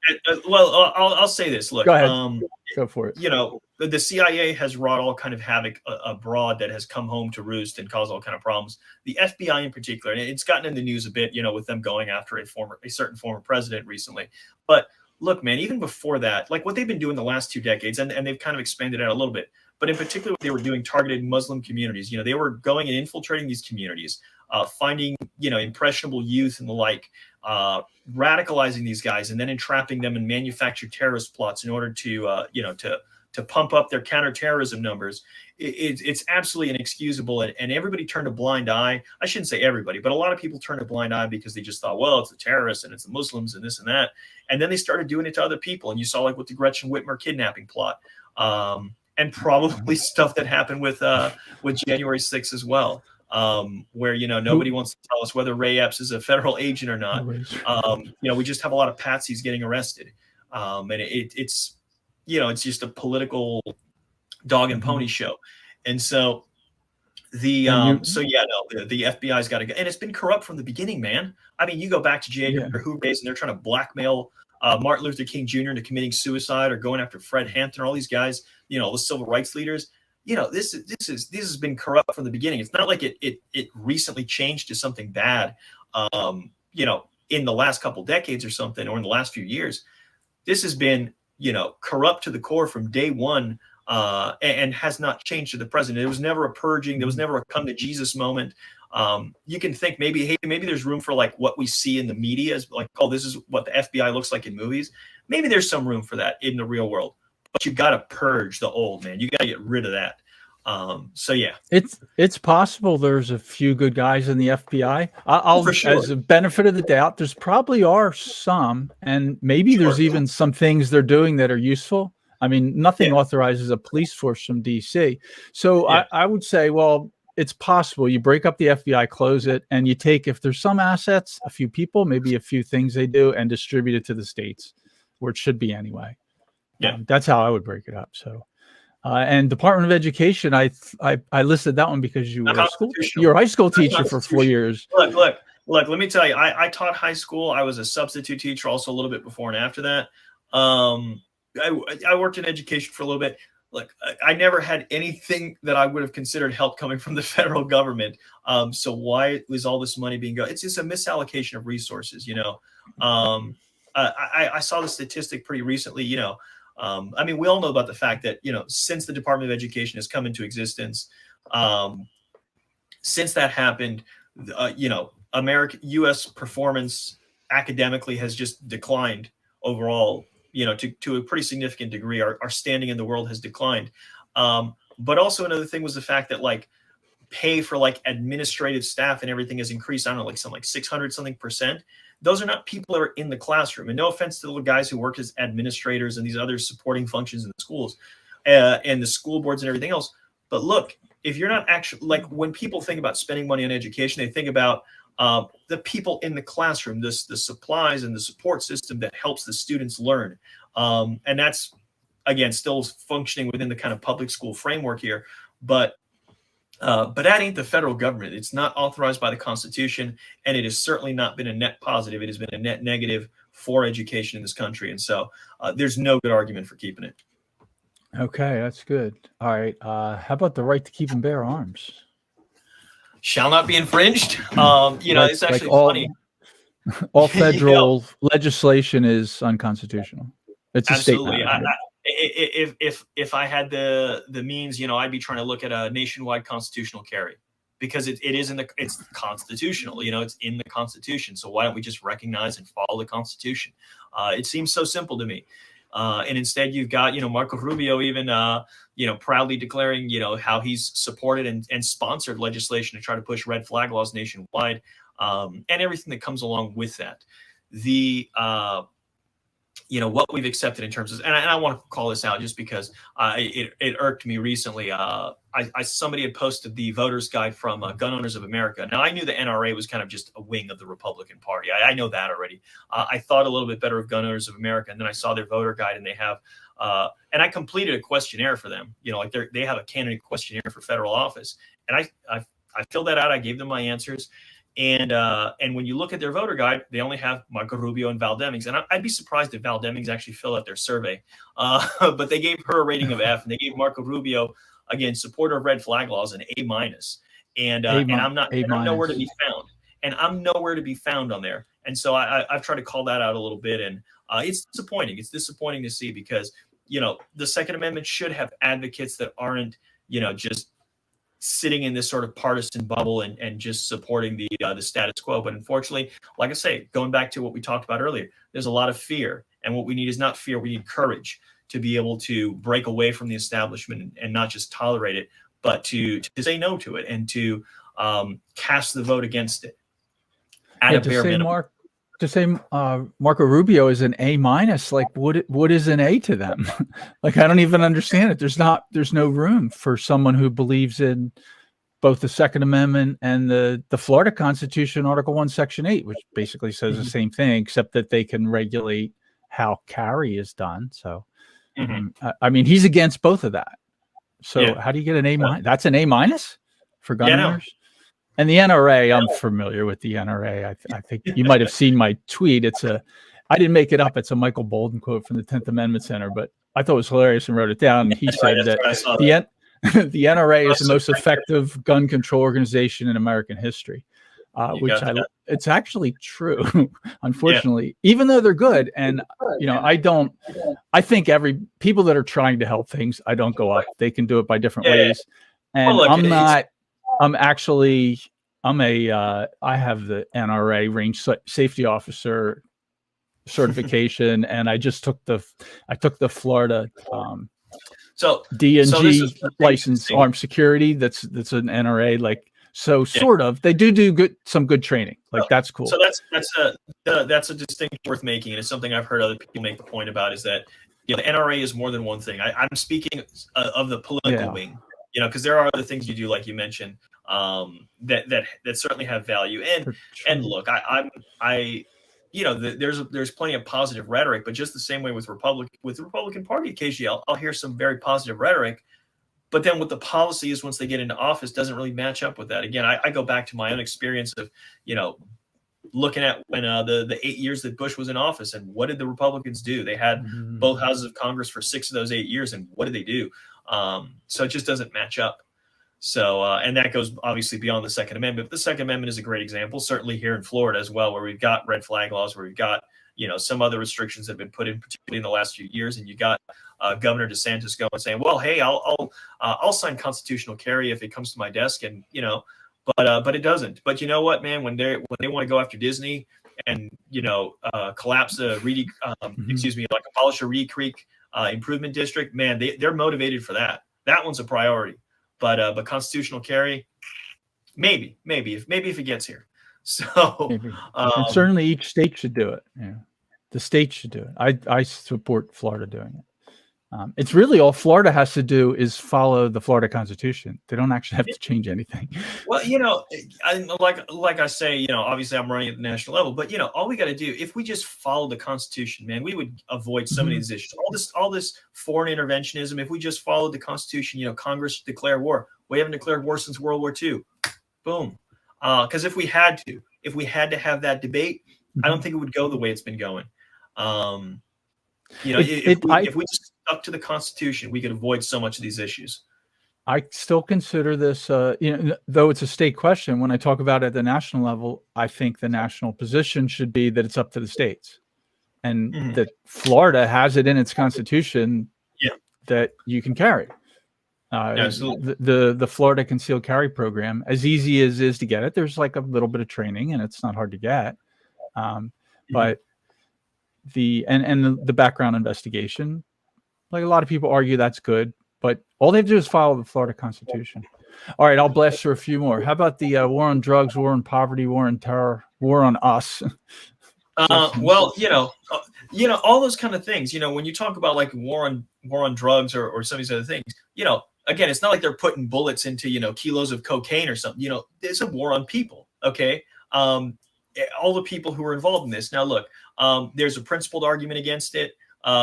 S2: Well, I'll say this. Look,
S1: go ahead. Go for it.
S2: The CIA has wrought all kind of havoc abroad that has come home to roost and caused all kind of problems. The FBI in particular, and it's gotten in the news a bit, with them going after a certain former president recently. But look, man, even before that, like what they've been doing the last 2 decades, and they've kind of expanded out a little bit, but in particular, what they were doing targeted Muslim communities. They were going and infiltrating these communities, finding, impressionable youth and the like, radicalizing these guys and then entrapping them and manufacture terrorist plots in order to pump up their counterterrorism numbers. It's absolutely inexcusable. And everybody turned a blind eye. I shouldn't say everybody, but a lot of people turned a blind eye because they just thought, well, it's the terrorists and it's the Muslims and this and that. And then they started doing it to other people. And you saw like with the Gretchen Whitmer kidnapping plot, and probably stuff that happened with January 6th as well. Where, nobody wants to tell us whether Ray Epps is a federal agent or not. We just have a lot of patsies getting arrested. And it's just a political dog and pony show. And so the FBI's got to go. And it's been corrupt from the beginning, man. I mean, you go back to J. Edgar Hoover days and they're trying to blackmail Martin Luther King Jr. into committing suicide, or going after Fred Hampton, all these guys, the civil rights leaders. This has been corrupt from the beginning. It's not like it recently changed to something bad, in the last couple decades or something, or in the last few years. This has been, corrupt to the core from day one, and has not changed to the present. There was never a purging. There was never a come to Jesus moment. You can think maybe there's room for like what we see in the media as like, oh, this is what the FBI looks like in movies. Maybe there's some room for that in the real world. But you got to purge the old, man. You got to get rid of that. So yeah,
S1: it's possible there's a few good guys in the FBI. I'll
S2: for sure.
S1: As a benefit of the doubt, there's probably are some, and maybe there's even some things they're doing that are useful. I mean, nothing authorizes a police force from DC. So I would say, well, it's possible you break up the FBI, close it, and you take, if there's some assets, a few people, maybe a few things they do, and distribute it to the states where it should be anyway. Yeah, that's how I would break it up. So, and Department of Education, I listed that one because you were a high school teacher for 4 years.
S2: Look. Let me tell you, I taught high school. I was a substitute teacher also a little bit before and after that. I worked in education for a little bit. Look, I never had anything that I would have considered help coming from the federal government. So why was all this money being It's just a misallocation of resources. I saw the statistic pretty recently. I mean, we all know about the fact that, since the Department of Education has come into existence, Since that happened, U.S. performance academically has just declined overall, to a pretty significant degree. Our standing in the world has declined. But also another thing was the fact that pay for administrative staff and everything has increased. I don't know, like 600 something percent. Those are not people that are in the classroom. And no offense to the guys who work as administrators and these other supporting functions in the schools and the school boards and everything else. But look, if you're not actually, when people think about spending money on education, they think about the people in the classroom, the supplies and the support system that helps the students learn. And that's, again, still functioning within the kind of public school framework here. But that ain't the federal government. It's not authorized by the Constitution, and it has certainly not been a net positive. It has been a net negative for education in this country. And so there's no good argument for keeping it.
S1: Okay, that's good. All right. How about the right to keep and bear arms?
S2: Shall not be infringed. It's actually funny.
S1: All federal legislation is unconstitutional. It's a
S2: absolutely.
S1: state matter.
S2: If I had the means, I'd be trying to look at a nationwide constitutional carry, because it's constitutional. It's in the Constitution. So why don't we just recognize and follow the Constitution? It seems so simple to me. And instead, you've got, Marco Rubio even, proudly declaring, how he's supported and sponsored legislation to try to push red flag laws nationwide, and everything that comes along with that. What we've accepted in terms of, and I want to call this out just because it irked me recently. Somebody had posted the voters guide from Gun Owners of America. Now, I knew the NRA was kind of just a wing of the Republican Party. I know that already. I thought a little bit better of Gun Owners of America, and then I saw their voter guide, and they have, and I completed a questionnaire for them. They have a candidate questionnaire for federal office, and I filled that out. I gave them my answers. And when you look at their voter guide, they only have Marco Rubio and Val Demings. And I'd be surprised if Val Demings actually filled out their survey. But they gave her a rating of F, and they gave Marco Rubio, again, supporter of red flag laws, an A-. And I'm nowhere to be found. And I'm nowhere to be found on there. And so I've tried to call that out a little bit. And it's disappointing. It's disappointing to see, because, the Second Amendment should have advocates that aren't, just sitting in this sort of partisan bubble and just supporting the status quo. But unfortunately, like I say, going back to what we talked about earlier, there's a lot of fear. And what we need is not fear. We need courage to be able to break away from the establishment and not just tolerate it, but to say no to it and to cast the vote against it. At a bare minimum.
S1: To say Marco Rubio is an A-, what is an A to them? I don't even understand it. There's no room for someone who believes in both the Second Amendment and the Florida Constitution, Article 1, Section 8, which basically says the same thing, except that they can regulate how carry is done. So, he's against both of that. So how do you get an A-? That's an A- for gun owners? And the NRA, I'm familiar with the NRA. I think you might have seen my tweet. I didn't make it up. It's a Michael Bolden quote from the 10th Amendment Center, but I thought it was hilarious and wrote it down. And he said that the NRA is the most effective gun control organization in American history, it's actually true, unfortunately, even though they're good. And, I think people that are trying to help things, I don't go up. They can do it by different ways. And I have the NRA range safety officer certification, and I just took the Florida D&G license armed security. That's an NRA, sort of. They do some good training. That's cool.
S2: So that's a distinction worth making, and it's something I've heard other people make the point about, is that the NRA is more than one thing. I'm speaking of the political wing. Because there are other things you do, like you mentioned, that certainly have value. And look, there's plenty of positive rhetoric, but just the same way with the Republican Party, occasionally I'll hear some very positive rhetoric, but then what the policy is once they get into office doesn't really match up with that. Again, I go back to my own experience of, looking at when the 8 years that Bush was in office, and what did the Republicans do? They had both houses of Congress for 6 of those 8 years, and what did they do? So it just doesn't match up. So, and that goes obviously beyond the Second Amendment. But the Second Amendment is a great example, certainly here in Florida as well, where we've got red flag laws, where we've got, some other restrictions that have been put in, particularly in the last few years. And you got Governor DeSantis going and saying, well, hey, I'll sign constitutional carry if it comes to my desk. And, but it doesn't. But you know what, man? When they want to go after Disney and collapse like abolish a Reed Creek improvement district, man, they're motivated for that. That one's a priority. But constitutional carry, maybe if it gets here. So
S1: Maybe. And certainly each state should do it. Yeah, the states should do it. I support Florida doing it. It's really all Florida has to do is follow the Florida Constitution. They don't actually have to change anything.
S2: Well, like I say, obviously I'm running at the national level, but all we got to do, if we just follow the Constitution, man, we would avoid so many of these issues. All this foreign interventionism. If we just followed the Constitution, Congress declare war. We haven't declared war since World War II. Boom. Because if we had to have that debate, I don't think it would go the way it's been going. If we just stuck to the Constitution, we could avoid so much of these issues.
S1: I still consider this, though it's a state question, when I talk about it at the national level, I think the national position should be that it's up to the states. And that Florida has it in its Constitution that you can carry.
S2: Absolutely.
S1: The Florida Concealed Carry Program, as easy as it is to get it, there's like a little bit of training and it's not hard to get. But the background investigation, like a lot of people argue that's good, but all they have to do is follow the Florida Constitution. All right, I'll blast through a few more. How about the war on drugs, war on poverty, war on terror, war on us?
S2: Well, all those kind of things. When you talk about like war on drugs or some of these other things, again, it's not like they're putting bullets into kilos of cocaine or something. It's a war on people. Okay, all the people who are involved in this. Now, look, there's a principled argument against it.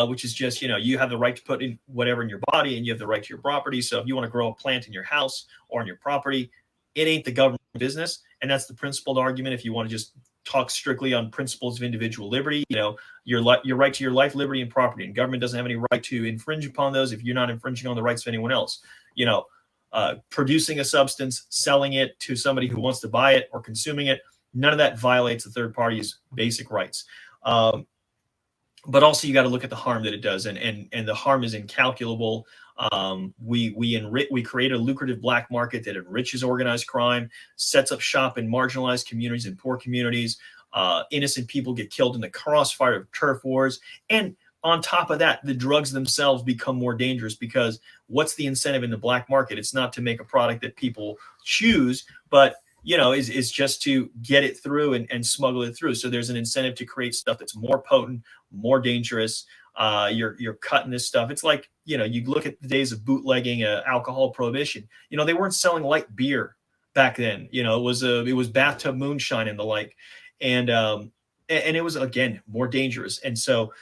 S2: Which is just, you have the right to put in whatever in your body and you have the right to your property. So if you want to grow a plant in your house or on your property, it ain't the government business. And that's the principled argument. If you want to just talk strictly on principles of individual liberty, your right to your life, liberty, and property, and government doesn't have any right to infringe upon those if you're not infringing on the rights of anyone else. Producing a substance, selling it to somebody who wants to buy it or consuming it, none of that violates the third party's basic rights. But also you got to look at the harm that it does, and the harm is incalculable. We create a lucrative black market that enriches organized crime, sets up shop in marginalized communities and poor communities. Innocent people get killed in the crossfire of turf wars, and on top of that, the drugs themselves become more dangerous because what's the incentive in the black market? It's not to make a product that people choose, but is just to get it through and smuggle it through. So there's an incentive to create stuff that's more potent, more dangerous. You're cutting this stuff. It's like, you look at the days of bootlegging, alcohol prohibition. They weren't selling light beer back then. It was bathtub moonshine and the like. And it was, again, more dangerous. And so,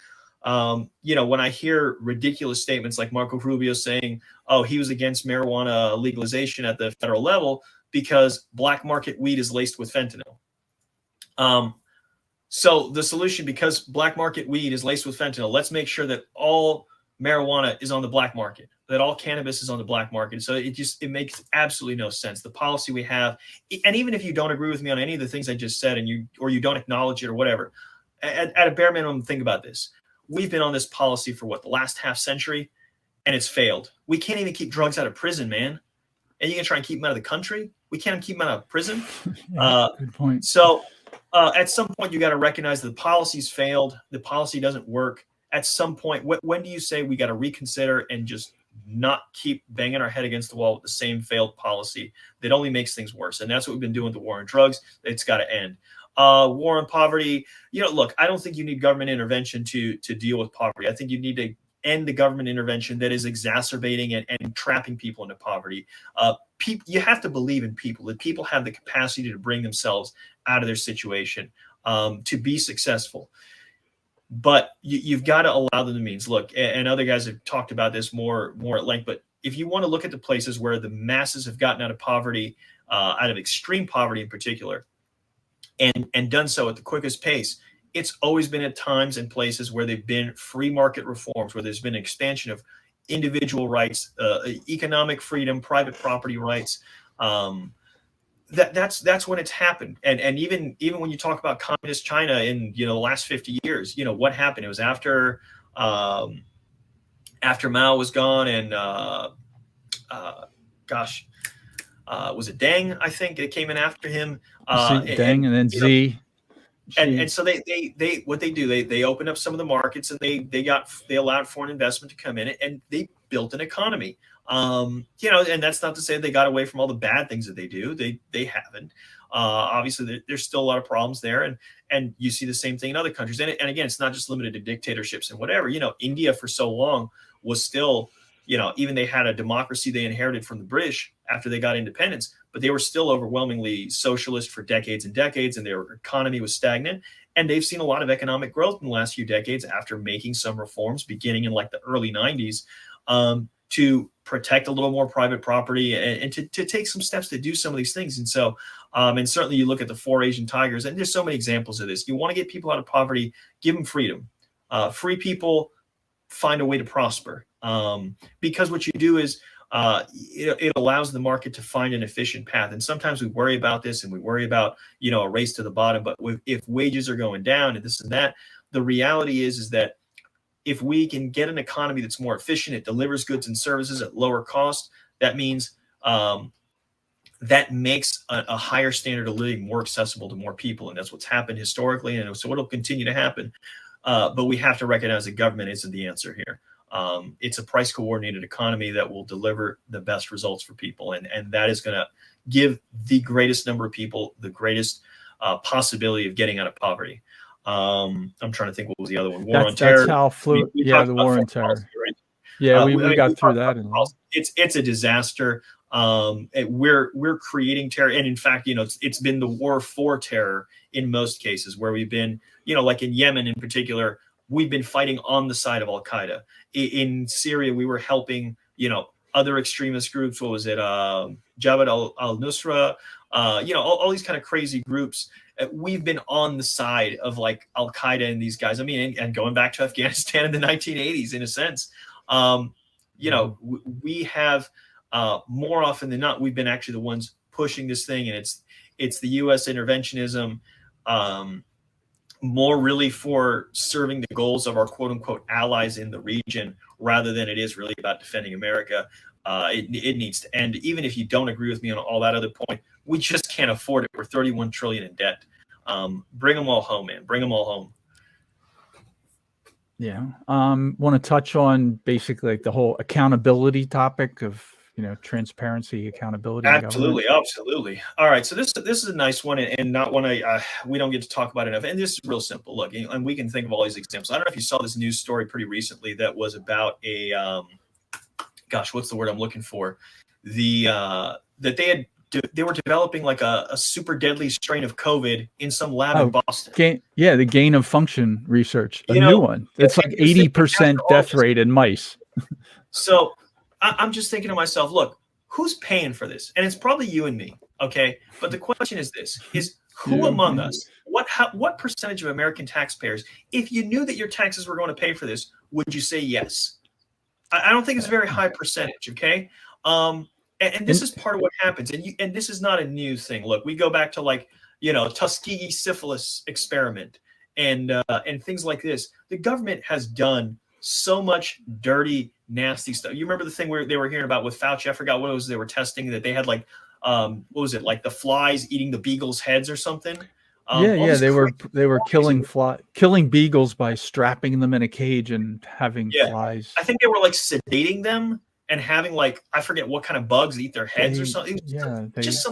S2: when I hear ridiculous statements like Marco Rubio saying, oh, he was against marijuana legalization at the federal level because black market weed is laced with fentanyl. So the solution, because black market weed is laced with fentanyl, let's make sure that all marijuana is on the black market, that all cannabis is on the black market. So it makes absolutely no sense. The policy we have, and even if you don't agree with me on any of the things I just said, and you don't acknowledge it or whatever, at a bare minimum, think about this. We've been on this policy for the last half century, and it's failed. We can't even keep drugs out of prison, man. And you can try and keep them out of the country. We can't keep them out of prison.
S1: Good point.
S2: So at some point, you got to recognize that the policy's failed. The policy doesn't work. At some point, when do you say we got to reconsider and just not keep banging our head against the wall with the same failed policy that only makes things worse? And that's what we've been doing with the war on drugs. It's got to end. War on poverty. Look, I don't think you need government intervention to deal with poverty. I think you need to end the government intervention that is exacerbating and trapping people into poverty. You have to believe in people, that people have the capacity to bring themselves out of their situation to be successful. But you've got to allow them the means. Look, and other guys have talked about this more at length, but if you want to look at the places where the masses have gotten out of poverty, out of extreme poverty in particular, and done so at the quickest pace, it's always been at times and places where they've been free market reforms, where there's been an expansion of individual rights, economic freedom, private property rights. That's when it's happened. And even when you talk about communist China in the last 50 years, what happened? It was after Mao was gone and was it Deng? I think it came in after him.
S1: Deng and then Z.
S2: And so they what they do, they opened up some of the markets, and they allowed foreign investment to come in, and they built an economy. You know, and that's not to say they got away from all the bad things that they do. They haven't. Obviously, there's still a lot of problems there, and you see the same thing in other countries. And again, it's not just limited to dictatorships and whatever. You know, India for so long was still, you know, even they had a democracy they inherited from the British after they got independence, but they were still overwhelmingly socialist for decades and decades, and their economy was stagnant. And they've seen a lot of economic growth in the last few decades after making some reforms beginning in like the early 90s to protect a little more private property and to take some steps to do some of these things. And so, and certainly you look at the 4 Asian tigers, and there's so many examples of this. You want to get people out of poverty, give them freedom. Free people find a way to prosper. Because what you do is it allows the market to find an efficient path. And sometimes we worry about this, and we worry about, you know, a race to the bottom. But if wages are going down and this and that, the reality is that if we can get an economy that's more efficient, it delivers goods and services at lower cost, that means that makes a higher standard of living more accessible to more people. And that's what's happened historically. And so it'll continue to happen. But we have to recognize that government isn't the answer here. It's a price coordinated economy that will deliver the best results for people. And that is going to give the greatest number of people the greatest possibility of getting out of poverty. I'm trying to think what was the other one. War on terror.
S1: That's how fluid. Yeah, the war on terror. Policy, right? Yeah, we got through that.
S2: It's a disaster. We're creating terror, and in fact, you know, it's been the war for terror in most cases, where we've been, you know, like in Yemen in particular, we've been fighting on the side of Al Qaeda. In Syria, we were helping, you know, other extremist groups. What was it? Jabhat al-Nusra. You know, all these kind of crazy groups. We've been on the side of like Al Qaeda and these guys. I mean, and going back to Afghanistan in the 1980s, in a sense, you know, we have more often than not, we've been actually the ones pushing this thing, and it's the U.S. interventionism, more really for serving the goals of our quote unquote allies in the region, rather than it is really about defending America. It needs to end. Even if you don't agree with me on all that other point, we just can't afford it. We're 31 trillion in debt. Bring them all home, man. Bring them all home.
S1: Yeah. Want to touch on basically like the whole accountability topic of, you know, transparency, accountability.
S2: Absolutely. All right. So this is a nice one, and not one we don't get to talk about enough. And this is real simple. Look, and we can think of all these examples. I don't know if you saw this news story pretty recently that was about a gosh, what's the word I'm looking for? That they were developing like a super deadly strain of COVID in some lab in Boston.
S1: The gain of function research, new one. It's like 80% death rate in mice.
S2: So I'm just thinking to myself, look, who's paying for this? And it's probably you and me, okay? But the question is this, is who among us, what percentage of American taxpayers, if you knew that your taxes were going to pay for this, would you say yes? I don't think it's a very high percentage, okay? And this is part of what happens. And this is not a new thing. Look, we go back to like, you know, Tuskegee syphilis experiment and things like this. The government has done so much dirty, nasty stuff. You remember the thing where they were hearing about with Fauci? I forgot what it was they were testing, that they had like, what was it, like the flies eating the beagles' heads or something?
S1: They were killing beagles by strapping them in a cage and having flies.
S2: I think they were like sedating them and having like, I forget what kind of bugs eat their heads or something.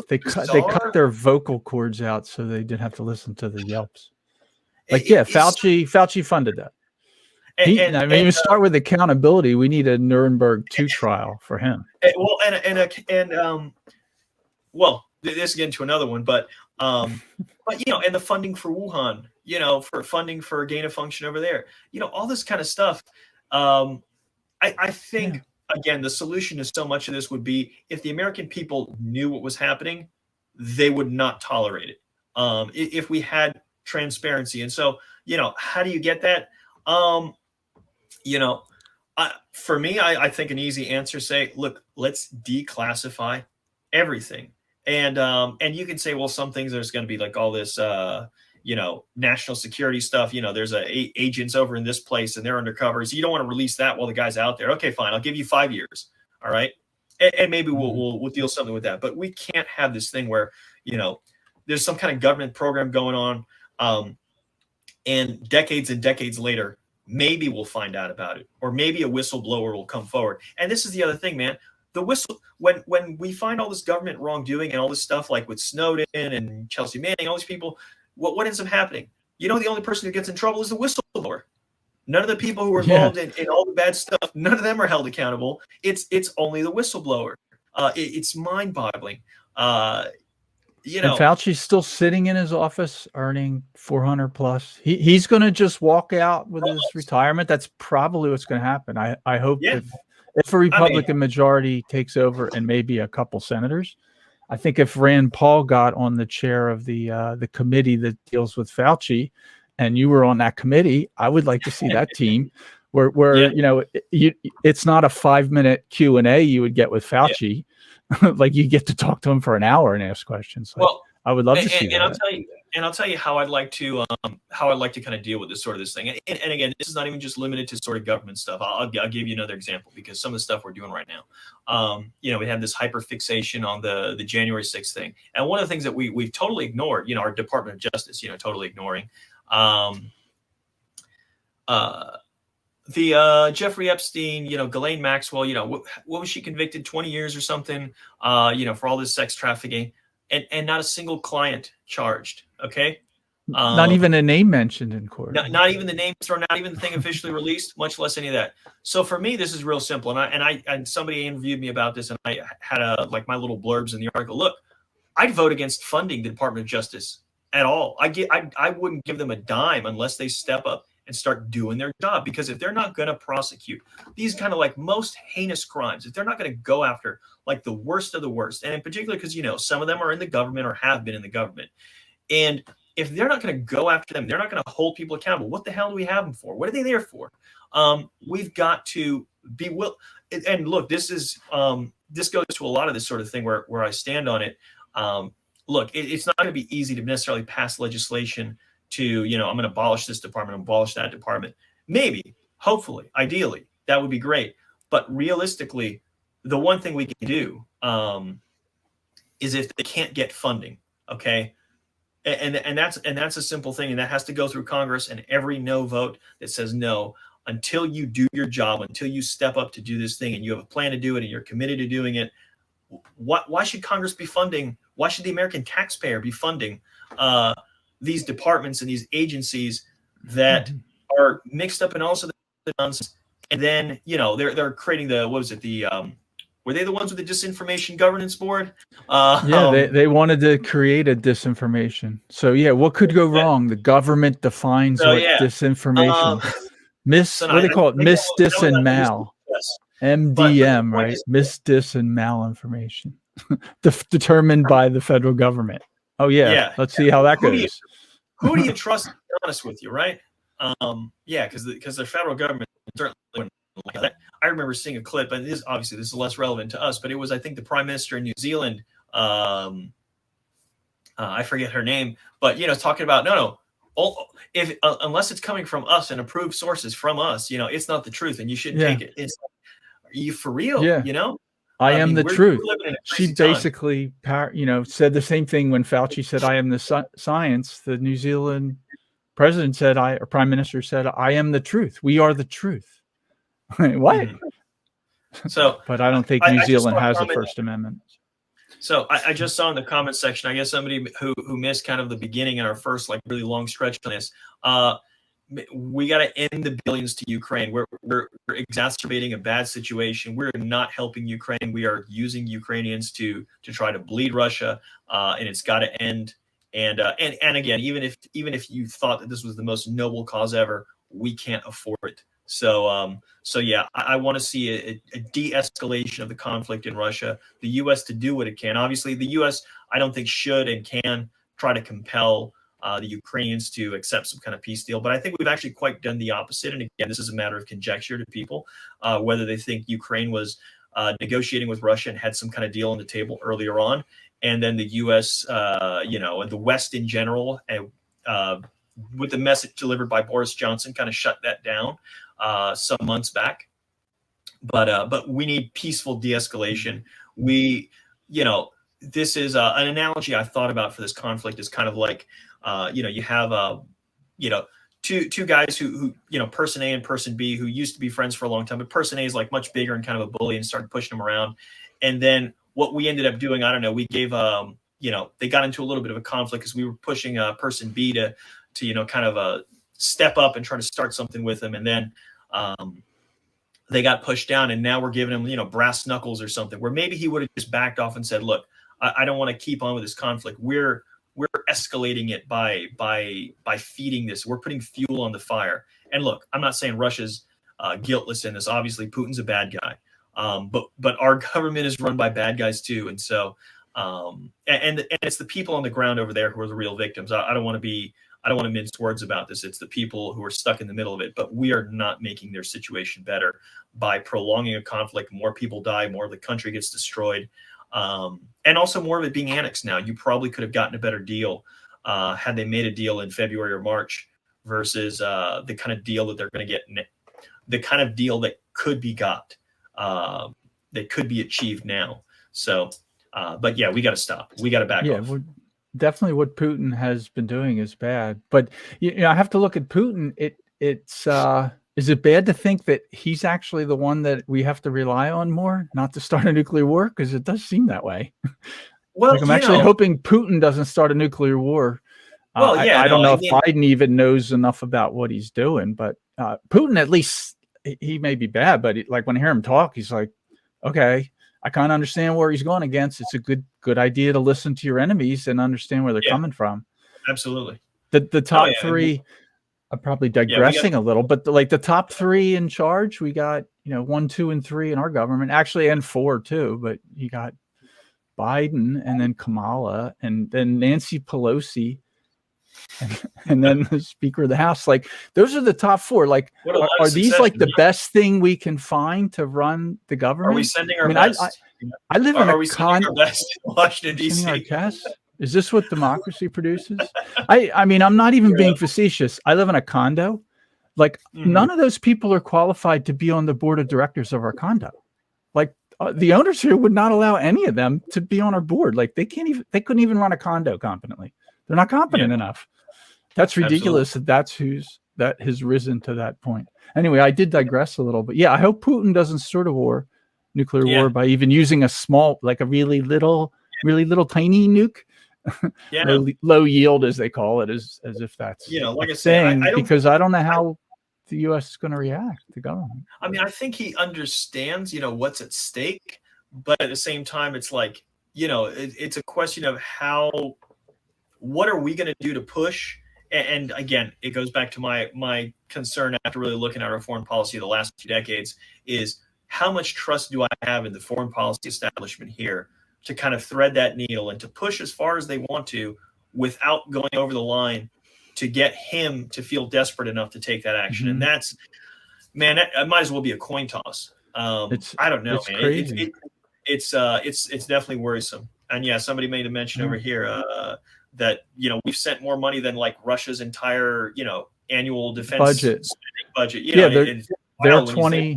S1: They cut their vocal cords out so they didn't have to listen to the yelps. Fauci funded that. You start with accountability. We need a Nuremberg 2 trial for him.
S2: This get into another one, but you know, and the funding for Wuhan, you know, for funding for gain of function over there, you know, all this kind of stuff. I think again, the solution to so much of this would be if the American people knew what was happening, they would not tolerate it. If we had transparency, and so, you know, how do you get that? You know, for me, I think an easy answer, say, look, let's declassify everything. And you can say, well, some things there's going to be like all this, you know, national security stuff. You know, there's agents over in this place and they're undercover. So you don't want to release that while the guy's out there. Okay, fine. I'll give you 5 years. All right. and maybe we'll deal something with that. But we can't have this thing where, you know, there's some kind of government program going on, and decades later, maybe we'll find out about it, or maybe a whistleblower will come forward. And this is the other thing, man. When we find all this government wrongdoing and all this stuff, like with Snowden and Chelsea Manning, all these people, what ends up happening? You know, the only person who gets in trouble is the whistleblower. None of the people who were involved in all the bad stuff, none of them are held accountable. It's only the whistleblower. It's mind-boggling. You know,
S1: and Fauci's still sitting in his office earning 400 plus. He's going to just walk out with his retirement. That's probably what's going to happen. I hope if a Republican majority takes over and maybe a couple senators. I think if Rand Paul got on the chair of the committee that deals with Fauci, and you were on that committee, I would like to see that team where you know, it's not a 5-minute Q&A you would get with Fauci. Like you get to talk to him for an hour and ask questions. Like, well, I would love to see that.
S2: I'll tell you how I'd like to kind of deal with this thing. And again, this is not even just limited to sort of government stuff. I'll give you another example, because some of the stuff we're doing right now, you know, we have this hyper fixation on the January 6th thing. And one of the things that we've totally ignored, you know, our Department of Justice, you know, totally ignoring, the Jeffrey Epstein, you know, Ghislaine Maxwell, you know, what was she convicted, 20 years or something, you know, for all this sex trafficking, and not a single client charged. Okay.
S1: Not even a name mentioned in court.
S2: Not even the names, or not even the thing officially released, much less any of that. So for me, this is real simple. And somebody interviewed me about this, and I had like my little blurbs in the article. Look, I'd vote against funding the Department of Justice at all. I wouldn't give them a dime unless they step up and start doing their job. Because if they're not going to prosecute these kind of like most heinous crimes, if they're not going to go after like the worst of the worst, and in particular, because, you know, some of them are in the government or have been in the government, and if they're not going to go after them, they're not going to hold people accountable. What the hell do we have them for? What are they there for? We've got to be and look, this goes to a lot of this sort of thing where I stand on it. Look, it's not going to be easy to necessarily pass legislation to, you know, I'm going to abolish this department, abolish that department. Maybe, hopefully, ideally, that would be great. But realistically, the one thing we can do is if they can't get funding, okay? And that's a simple thing, and that has to go through Congress, and every no vote that says no, until you do your job, until you step up to do this thing, and you have a plan to do it, and you're committed to doing it. Why should Congress be funding? Why should the American taxpayer be funding these departments and these agencies that are mixed up in all sorts of nonsense? And then, you know, they're creating were they the ones with the Disinformation Governance Board?
S1: They wanted to create a disinformation. So yeah, what could go wrong? The government defines what disinformation. What do they call it? Mis, dis, and mal.
S2: Yes.
S1: MDM, right? Mis, dis, and malinformation. Determined by the federal government. Oh yeah. Let's see how that goes.
S2: Who do you trust to be honest with you, right? Because the federal government certainly wouldn't like that. I remember seeing a clip, and this is less relevant to us, but it was, I think, the Prime Minister in New Zealand. I forget her name, but, you know, talking about if unless it's coming from us and approved sources from us, you know, it's not the truth, and you shouldn't take it. It's like, are you for real?
S1: Yeah.
S2: You know,
S1: I am the truth. She basically, said the same thing when Fauci said, "I am the science." The New Zealand president said, or Prime Minister said, "I am the truth. We are the truth." What?
S2: So,
S1: but I don't think New Zealand has a First Amendment.
S2: So I just saw in the comments section, I guess somebody who missed kind of the beginning in our first like really long stretch on this. We got to end the billions to Ukraine. We're exacerbating a bad situation. We're not helping Ukraine. We are using Ukrainians to try to bleed Russia, and it's got to end. And again, even if you thought that this was the most noble cause ever, we can't afford it. So yeah, I want to see a de-escalation of the conflict in Russia. The U.S. to do what it can. Obviously, the U.S. I don't think should and can try to compel the Ukrainians to accept some kind of peace deal. But I think we've actually quite done the opposite. And again, this is a matter of conjecture to people, whether they think Ukraine was negotiating with Russia and had some kind of deal on the table earlier on, and then the U.S. And the West in general, with the message delivered by Boris Johnson, kind of shut that down some months back. but we need peaceful de-escalation. We, this is an analogy I thought about for this conflict is kind of like, you have, two guys who, person A and person B who used to be friends for a long time, but person A is like much bigger and kind of a bully and started pushing them around. And then what we ended up doing, I don't know, we gave, they got into a little bit of a conflict because we were pushing person B to kind of step up and try to start something with them. And then, they got pushed down, and now we're giving him, brass knuckles or something, where maybe he would have just backed off and said, look, I don't want to keep on with this conflict. We're escalating it by feeding this. We're putting fuel on the fire. And look, I'm not saying Russia's guiltless in this. Obviously, Putin's a bad guy. But our government is run by bad guys too. And so, and it's the people on the ground over there who are the real victims. I don't want to mince words about this. It's the people who are stuck in the middle of it, but we are not making their situation better by prolonging a conflict. More people die, more of the country gets destroyed. And also more of it being annexed now. You probably could have gotten a better deal had they made a deal in February or March versus the kind of deal that they're going to get, the kind of deal that could be got, that could be achieved now. So, but yeah, we got to stop. We got to back off.
S1: Definitely what Putin has been doing is bad. But I have to look at Putin. Is it bad to think that he's actually the one that we have to rely on more, not to start a nuclear war? Because it does seem that way. Well, I'm actually hoping Putin doesn't start a nuclear war. Well, I don't know if Biden even knows enough about what he's doing, but Putin, at least he may be bad, but like when I hear him talk, he's like, okay, I kind of understand where he's going against. It's a good idea to listen to your enemies and understand where they're coming from.
S2: Absolutely.
S1: The top three, I'm probably digressing a little, but the top three in charge, we got, 1, 2, and 3 in our government, actually, and 4 too, but you got Biden and then Kamala and then Nancy Pelosi and then the Speaker of the House. Like, those are the top 4. Like, are these like the best thing we can find to run the government?
S2: Are we sending our best?
S1: I live in
S2: a sending our best to Washington, D.C.?
S1: Is this what democracy produces? I mean, I'm not even being facetious. I live in a condo. Like, none of those people are qualified to be on the board of directors of our condo. Like, the owners here would not allow any of them to be on our board. Like, they couldn't even run a condo competently. They're not competent enough. That's ridiculous. That has risen to that point. Anyway, I did digress a little, but yeah, I hope Putin doesn't start a nuclear war by even using a small, like a really little tiny nuke. Low yield, as they call it, as if that's
S2: like I say,
S1: because I don't know how the U.S. is going to react to government.
S2: I mean, I think he understands, what's at stake, but at the same time, it's like, it's a question of what are we going to do to push? And again, it goes back to my concern after really looking at our foreign policy the last 2 decades is how much trust do I have in the foreign policy establishment here to kind of thread that needle and to push as far as they want to without going over the line to get him to feel desperate enough to take that action. And that's, man, it might as well be a coin toss. I don't know,
S1: it's
S2: man.
S1: Crazy.
S2: It's definitely worrisome. And yeah, somebody made a mention over here that, we've sent more money than like Russia's entire, annual defense budget.
S1: They're 20.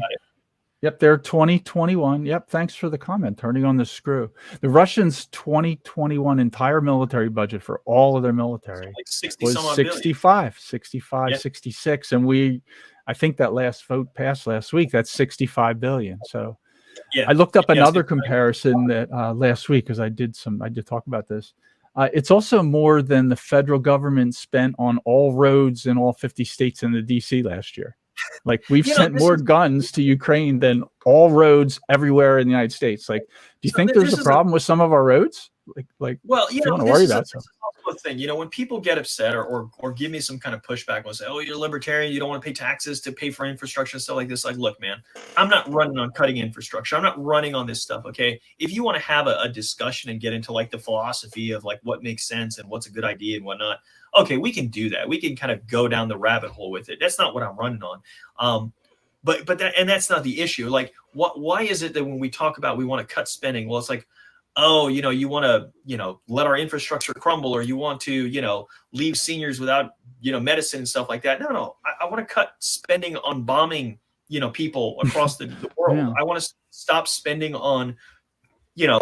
S1: Yep, they're 2021. Yep, thanks for the comment. Turning on the screw. The Russians' 2021 entire military budget for all of their military was 65, 66. And I think that last vote passed last week. That's 65 billion. So I looked up another comparison that last week because I did talk about this. It's also more than the federal government spent on all roads in all 50 states in the DC last year. Like, we've sent more guns to Ukraine than all roads everywhere in the United States. Like, do you think there's a problem with some of our roads?
S2: Well,
S1: you don't want to worry about
S2: something. Thing, when people get upset or give me some kind of pushback and say, oh, you're libertarian, you don't want to pay taxes to pay for infrastructure and stuff like this. Like, look, man, I'm not running on cutting infrastructure. I'm not running on this stuff. Okay. If you want to have a discussion and get into like the philosophy of like what makes sense and what's a good idea and whatnot, okay, we can do that. We can kind of go down the rabbit hole with it. That's not what I'm running on. But that's not the issue. Like, why is it that when we talk about we want to cut spending, well, it's like, oh, you want to, let our infrastructure crumble, or you want to, leave seniors without, medicine and stuff like that. No, I want to cut spending on bombing people across the world.
S1: Yeah.
S2: I want to stop spending on,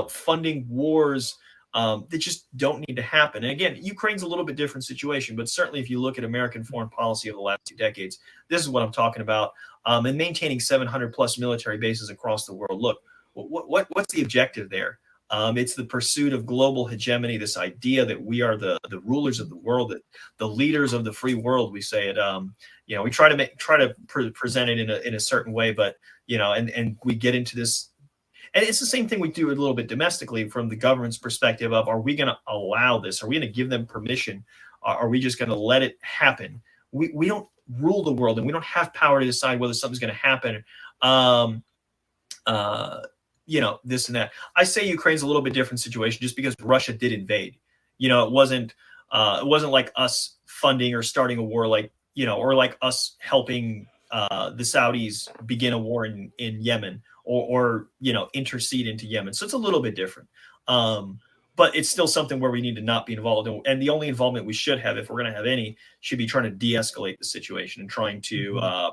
S2: funding wars that just don't need to happen. And again, Ukraine's a little bit different situation, but certainly if you look at American foreign policy over the last 2 decades, this is what I'm talking about. And maintaining 700 plus military bases across the world. Look, what's the objective there? It's the pursuit of global hegemony, this idea that we are the rulers of the world, that the leaders of the free world. We say it. We try to present it in a certain way, but and we get into this. And it's the same thing we do a little bit domestically from the government's perspective of, are we going to allow this? Are we going to give them permission? Are we just going to let it happen? We don't rule the world, and we don't have power to decide whether something's going to happen. This and that. I say Ukraine's a little bit different situation just because Russia did invade. It wasn't like us funding or starting a war, or like us helping the Saudis begin a war in Yemen or intercede into Yemen. So it's a little bit different. But it's still something where we need to not be involved in. And the only involvement we should have, if we're going to have any, should be trying to de-escalate the situation and trying to,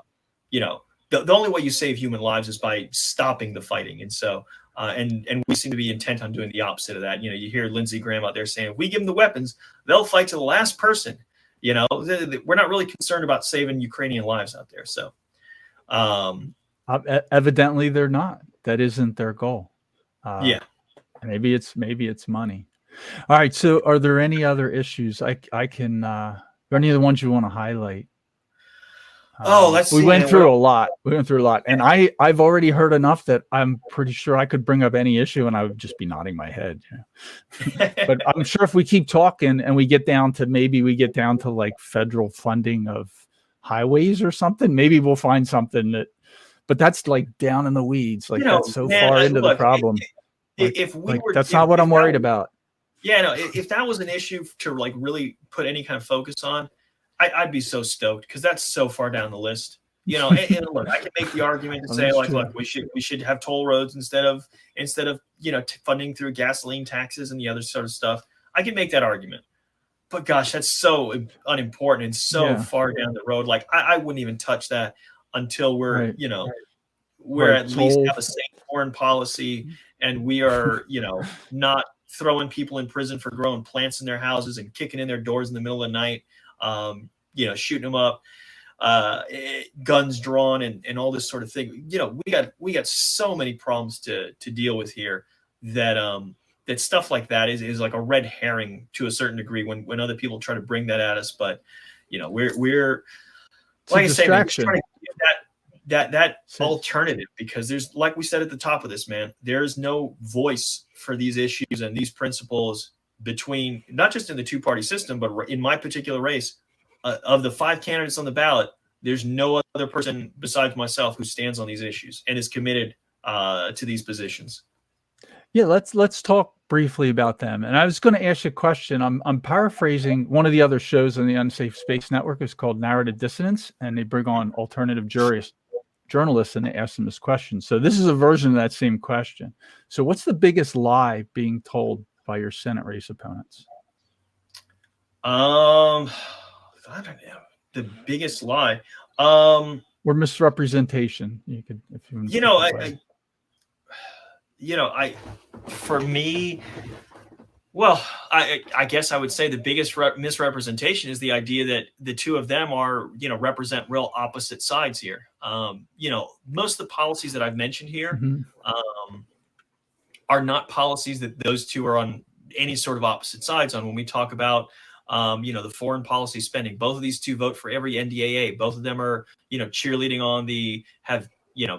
S2: the only way you save human lives is by stopping the fighting. And so, and we seem to be intent on doing the opposite of that. You hear Lindsey Graham out there saying, if we give them the weapons, they'll fight to the last person. We're not really concerned about saving Ukrainian lives out there. So,
S1: evidently they're not. That isn't their goal.
S2: Yeah.
S1: Maybe it's money. All right. So are there any other issues I can, are there any of the ones you want to highlight? We went through a lot. And I've already heard enough that I'm pretty sure I could bring up any issue and I would just be nodding my head. But I'm sure if we keep talking and we get down to like federal funding of highways or something, maybe we'll find something but that's like down in the weeds. Like that's so far into the problem. That's not what I'm worried about.
S2: Yeah, no, if that was an issue to like really put any kind of focus on, I'd be so stoked because that's so far down the list. And look, I can make the argument to say look, we should have toll roads instead of funding through gasoline taxes and the other sort of stuff. I can make that argument, but gosh, that's so unimportant and so far down the road. Like I wouldn't even touch that until we're we're at least have a safe foreign policy and we are not throwing people in prison for growing plants in their houses and kicking in their doors in the middle of the night. Shooting them up, guns drawn, and all this sort of thing. We got so many problems to deal with here that stuff like that is like a red herring to a certain degree when other people try to bring that at us. But we're like I say, man, just trying to give that alternative because there's, like we said at the top of this, man, there's no voice for these issues and these principles between not just in the two-party system, but in my particular race, of the 5 candidates on the ballot, there's no other person besides myself who stands on these issues and is committed to these positions.
S1: Yeah, let's talk briefly about them. And I was going to ask you a question. I'm paraphrasing one of the other shows on the Unsafe Space Network. Is called Narrative Dissonance, and they bring on alternative journalists and they ask them this question. So this is a version of that same question. So what's the biggest lie being told by your Senate race opponents?
S2: I don't know. The biggest lie.
S1: Or misrepresentation. You could, if you
S2: for me, well, I guess I would say the biggest misrepresentation is the idea that the two of them are, represent real opposite sides here. Most of the policies that I've mentioned here are not policies that those two are on any sort of opposite sides on. When we talk about the foreign policy spending, both of these two vote for every NDAA. Both of them are, cheerleading on have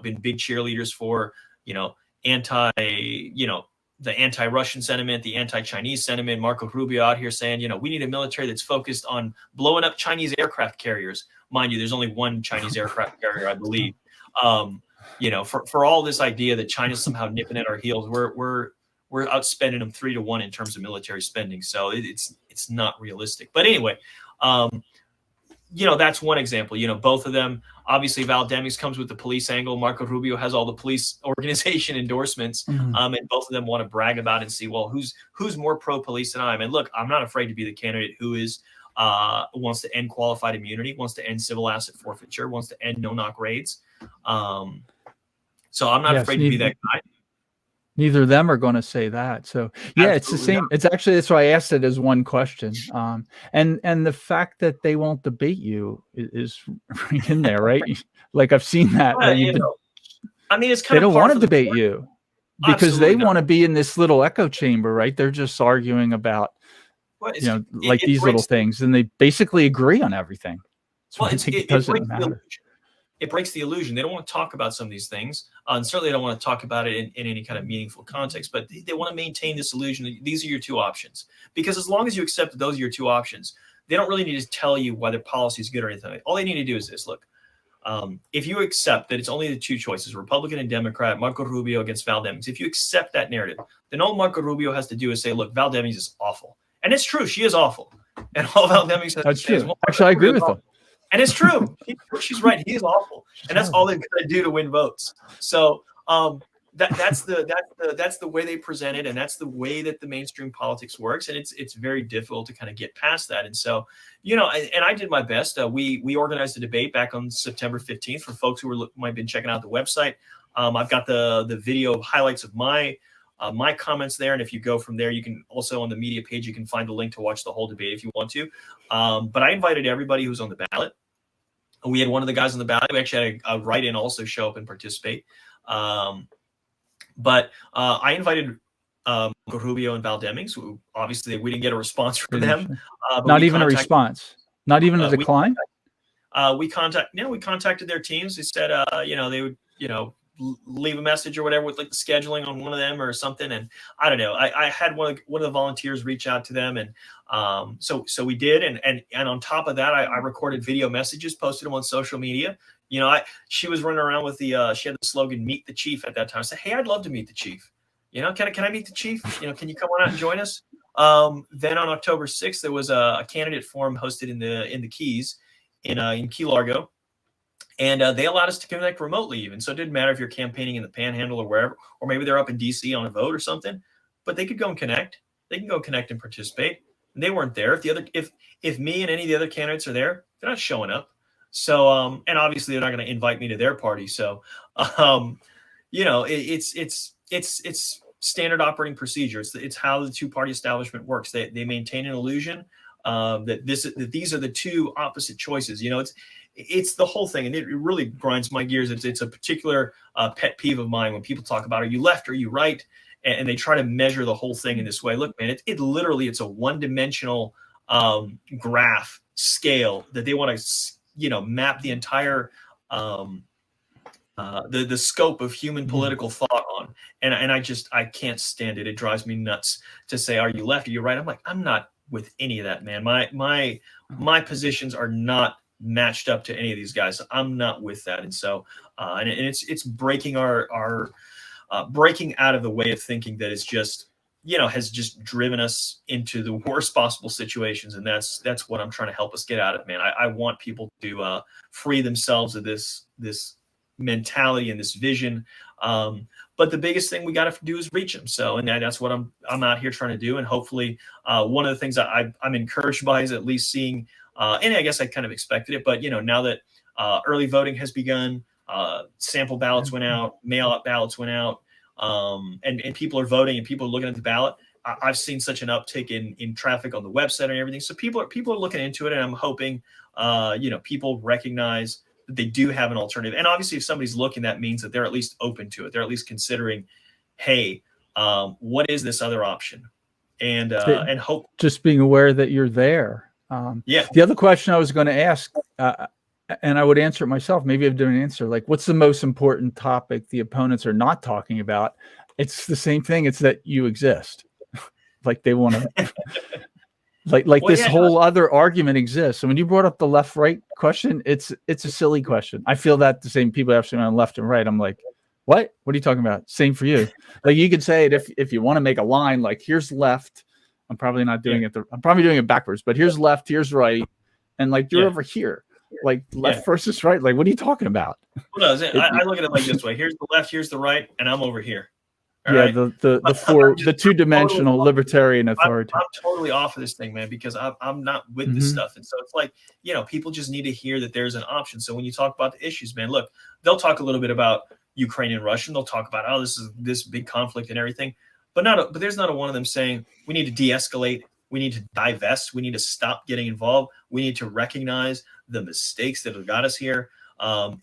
S2: been big cheerleaders for, the anti-Russian sentiment, the anti-Chinese sentiment. Marco Rubio out here saying, we need a military that's focused on blowing up Chinese aircraft carriers. Mind you, there's only one Chinese aircraft carrier, I believe. For all this idea that China's somehow nipping at our heels, we're outspending them 3-1 in terms of military spending. So it's not realistic. But anyway, that's one example. Both of them, obviously Val Demings comes with the police angle. Marco Rubio has all the police organization endorsements. And both of them want to brag about it and see, well, who's more pro-police than I am? And look, I'm not afraid to be the candidate who is wants to end qualified immunity, wants to end civil asset forfeiture, wants to end no-knock raids. So I'm not afraid to be that guy.
S1: Neither of them are going to say that. So yeah,
S2: Absolutely
S1: it's the same.
S2: not.
S1: It's actually, that's why I asked it as one question. And the fact that they won't debate you is right in there, right? Like I've seen that.
S2: Well,
S1: Right?
S2: I mean, it's
S1: They
S2: kind of
S1: don't want to debate you because they want to be in this little echo chamber, right? They're just arguing about, like these little things, and they basically agree on everything.
S2: Well, it doesn't matter. It breaks the illusion. They don't want to talk about some of these things, and certainly they don't want to talk about it in any kind of meaningful context. But they want to maintain this illusion that these are your two options. Because as long as you accept that those are your two options, they don't really need to tell you whether policy is good or anything. All they need to do is this: look, if you accept that it's only the two choices, Republican and Democrat, Marco Rubio against Val Demings, if you accept that narrative, then all Marco Rubio has to do is say, look, Val Demings is awful. And it's true, she is awful. And all Val Demings has to say is, well,
S1: actually, I agree with them.
S2: And it's true. She's right. He is awful, and that's all they've got to do to win votes. So that's the way they present it, and that's the way that the mainstream politics works. And it's very difficult to kind of get past that. And so, and I did my best. We organized a debate back on September 15th for folks who might have been checking out the website. I've got the video highlights of my comments there. And if you go from there, you can also on the media page, you can find a link to watch the whole debate if you want to. But I invited everybody who's on the ballot. We had one of the guys on the ballot who actually had a write-in also show up and participate. But I invited Rubio and Val Demings, who obviously we didn't get a response from them.
S1: Not even a response. Not even a decline.
S2: We contacted their teams. They said, they would, leave a message or whatever with like the scheduling on one of them or something. And I don't know. I had one of the volunteers reach out to them, and so we did. And on top of that, I recorded video messages, posted them on social media. She was running around with she had the slogan "Meet the Chief" at that time. I said, "Hey, I'd love to meet the Chief. Can I meet the Chief? Can you come on out and join us?" Then on October 6th, there was a candidate forum hosted in the Keys in Key Largo. And they allowed us to connect remotely even. So it didn't matter if you're campaigning in the Panhandle or wherever, or maybe they're up in DC on a vote or something, but they could go and connect. They can go connect and participate. And they weren't there. If me and any of the other candidates are there, they're not showing up. So, and obviously they're not going to invite me to their party. So, it's standard operating procedure. It's how the two-party establishment works. They maintain an illusion that these are the two opposite choices. It's the whole thing, and it really grinds my gears. It's a particular pet peeve of mine when people talk about, are you left, are you right? And they try to measure the whole thing in this way. Look, man, it literally, it's a one-dimensional graph scale that they want to, map the entire the scope of human political thought on. And I can't stand it. It drives me nuts to say, are you left, are you right? I'm like, I'm not with any of that, man. My positions are not matched up to any of these guys. I'm not with that. And so and it's breaking our breaking out of the way of thinking that is just has just driven us into the worst possible situations. And that's what I'm trying to help us get out of, man. I want people to free themselves of this mentality and this vision. But the biggest thing we got to do is reach them. So, and that's what I'm out here trying to do. And hopefully one of the things that I'm encouraged by is at least seeing, and I guess I kind of expected it, but now that early voting has begun, sample ballots went out, mail-out ballots went out, and people are voting and people are looking at the ballot. I've seen such an uptick in traffic on the website and everything. So people are looking into it, and I'm hoping, people recognize that they do have an alternative. And obviously, if somebody's looking, that means that they're at least open to it. They're at least considering, hey, what is this other option? And hope
S1: just being aware that you're there.
S2: Yeah.
S1: The other question I was going to ask, and I would answer it myself, maybe I've done an answer, like, what's the most important topic the opponents are not talking about? It's the same thing. It's that you exist. Like they want to, whole other argument exists. So when you brought up the left-right question, it's a silly question. I feel that the same people actually on left and right. I'm like, what are you talking about? Same for you. Like you could say it if you want to make a line, like here's left. I'm probably not doing it. I'm probably doing it backwards, but here's left, here's right. And like, you're over here, like left versus right. Like, what are you talking about?
S2: Well, no, I look at it like this way. Here's the left, here's the right, and I'm over here. All
S1: Yeah,
S2: right.
S1: the two-dimensional libertarian authority.
S2: I'm totally off of this thing, man, because I'm not with this stuff. And so it's like, people just need to hear that there's an option. So when you talk about the issues, man, look, they'll talk a little bit about Ukraine and Russia. They'll talk about, oh, this is this big conflict and everything. But there's not a one of them saying we need to de-escalate. We need to divest. We need to stop getting involved. We need to recognize the mistakes that have got us here.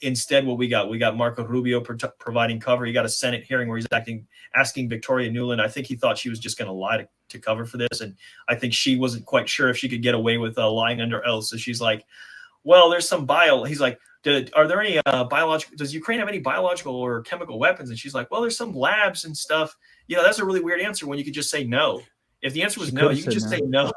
S2: Instead, what we got Marco Rubio providing cover. You got a Senate hearing where he's asking Victoria Nuland. I think he thought she was just going to lie to cover for this. And I think she wasn't quite sure if she could get away with lying under oath. So she's like, well, there's some he's like, are there any does Ukraine have any biological or chemical weapons? And she's like, well, there's some labs and stuff. That's a really weird answer when you could just say no. If the answer was no, you could just say no.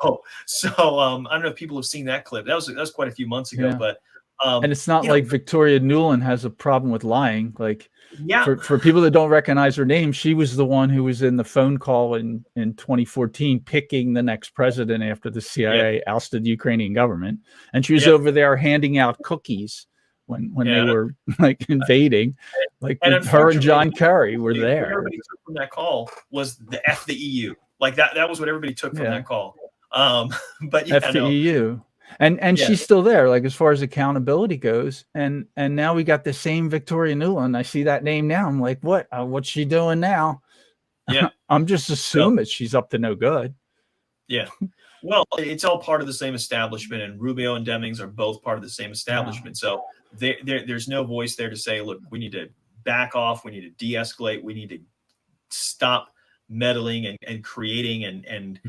S2: So I don't know if people have seen that clip. That was quite a few months ago, but
S1: and it's not like Victoria Nuland has a problem with lying. Like,
S2: yeah,
S1: for people that don't recognize her name, she was the one who was in the phone call in 2014 picking the next president after the CIA ousted the Ukrainian government, and she was over there handing out cookies when they were like invading. Like,
S2: and
S1: her and John Kerry were there.
S2: What everybody took from that call was the F the EU. Like that was what everybody took from that call. But
S1: F the EU. And she's still there, like, as far as accountability goes. And now we got the same Victoria Nuland. I see that name now. I'm like, what's she doing now?
S2: Yeah.
S1: I'm just assuming she's up to no good.
S2: Yeah. Well, it's all part of the same establishment, and Rubio and Demings are both part of the same establishment. So there's no voice there to say, look, we need to back off. We need to de-escalate. We need to stop meddling and creating and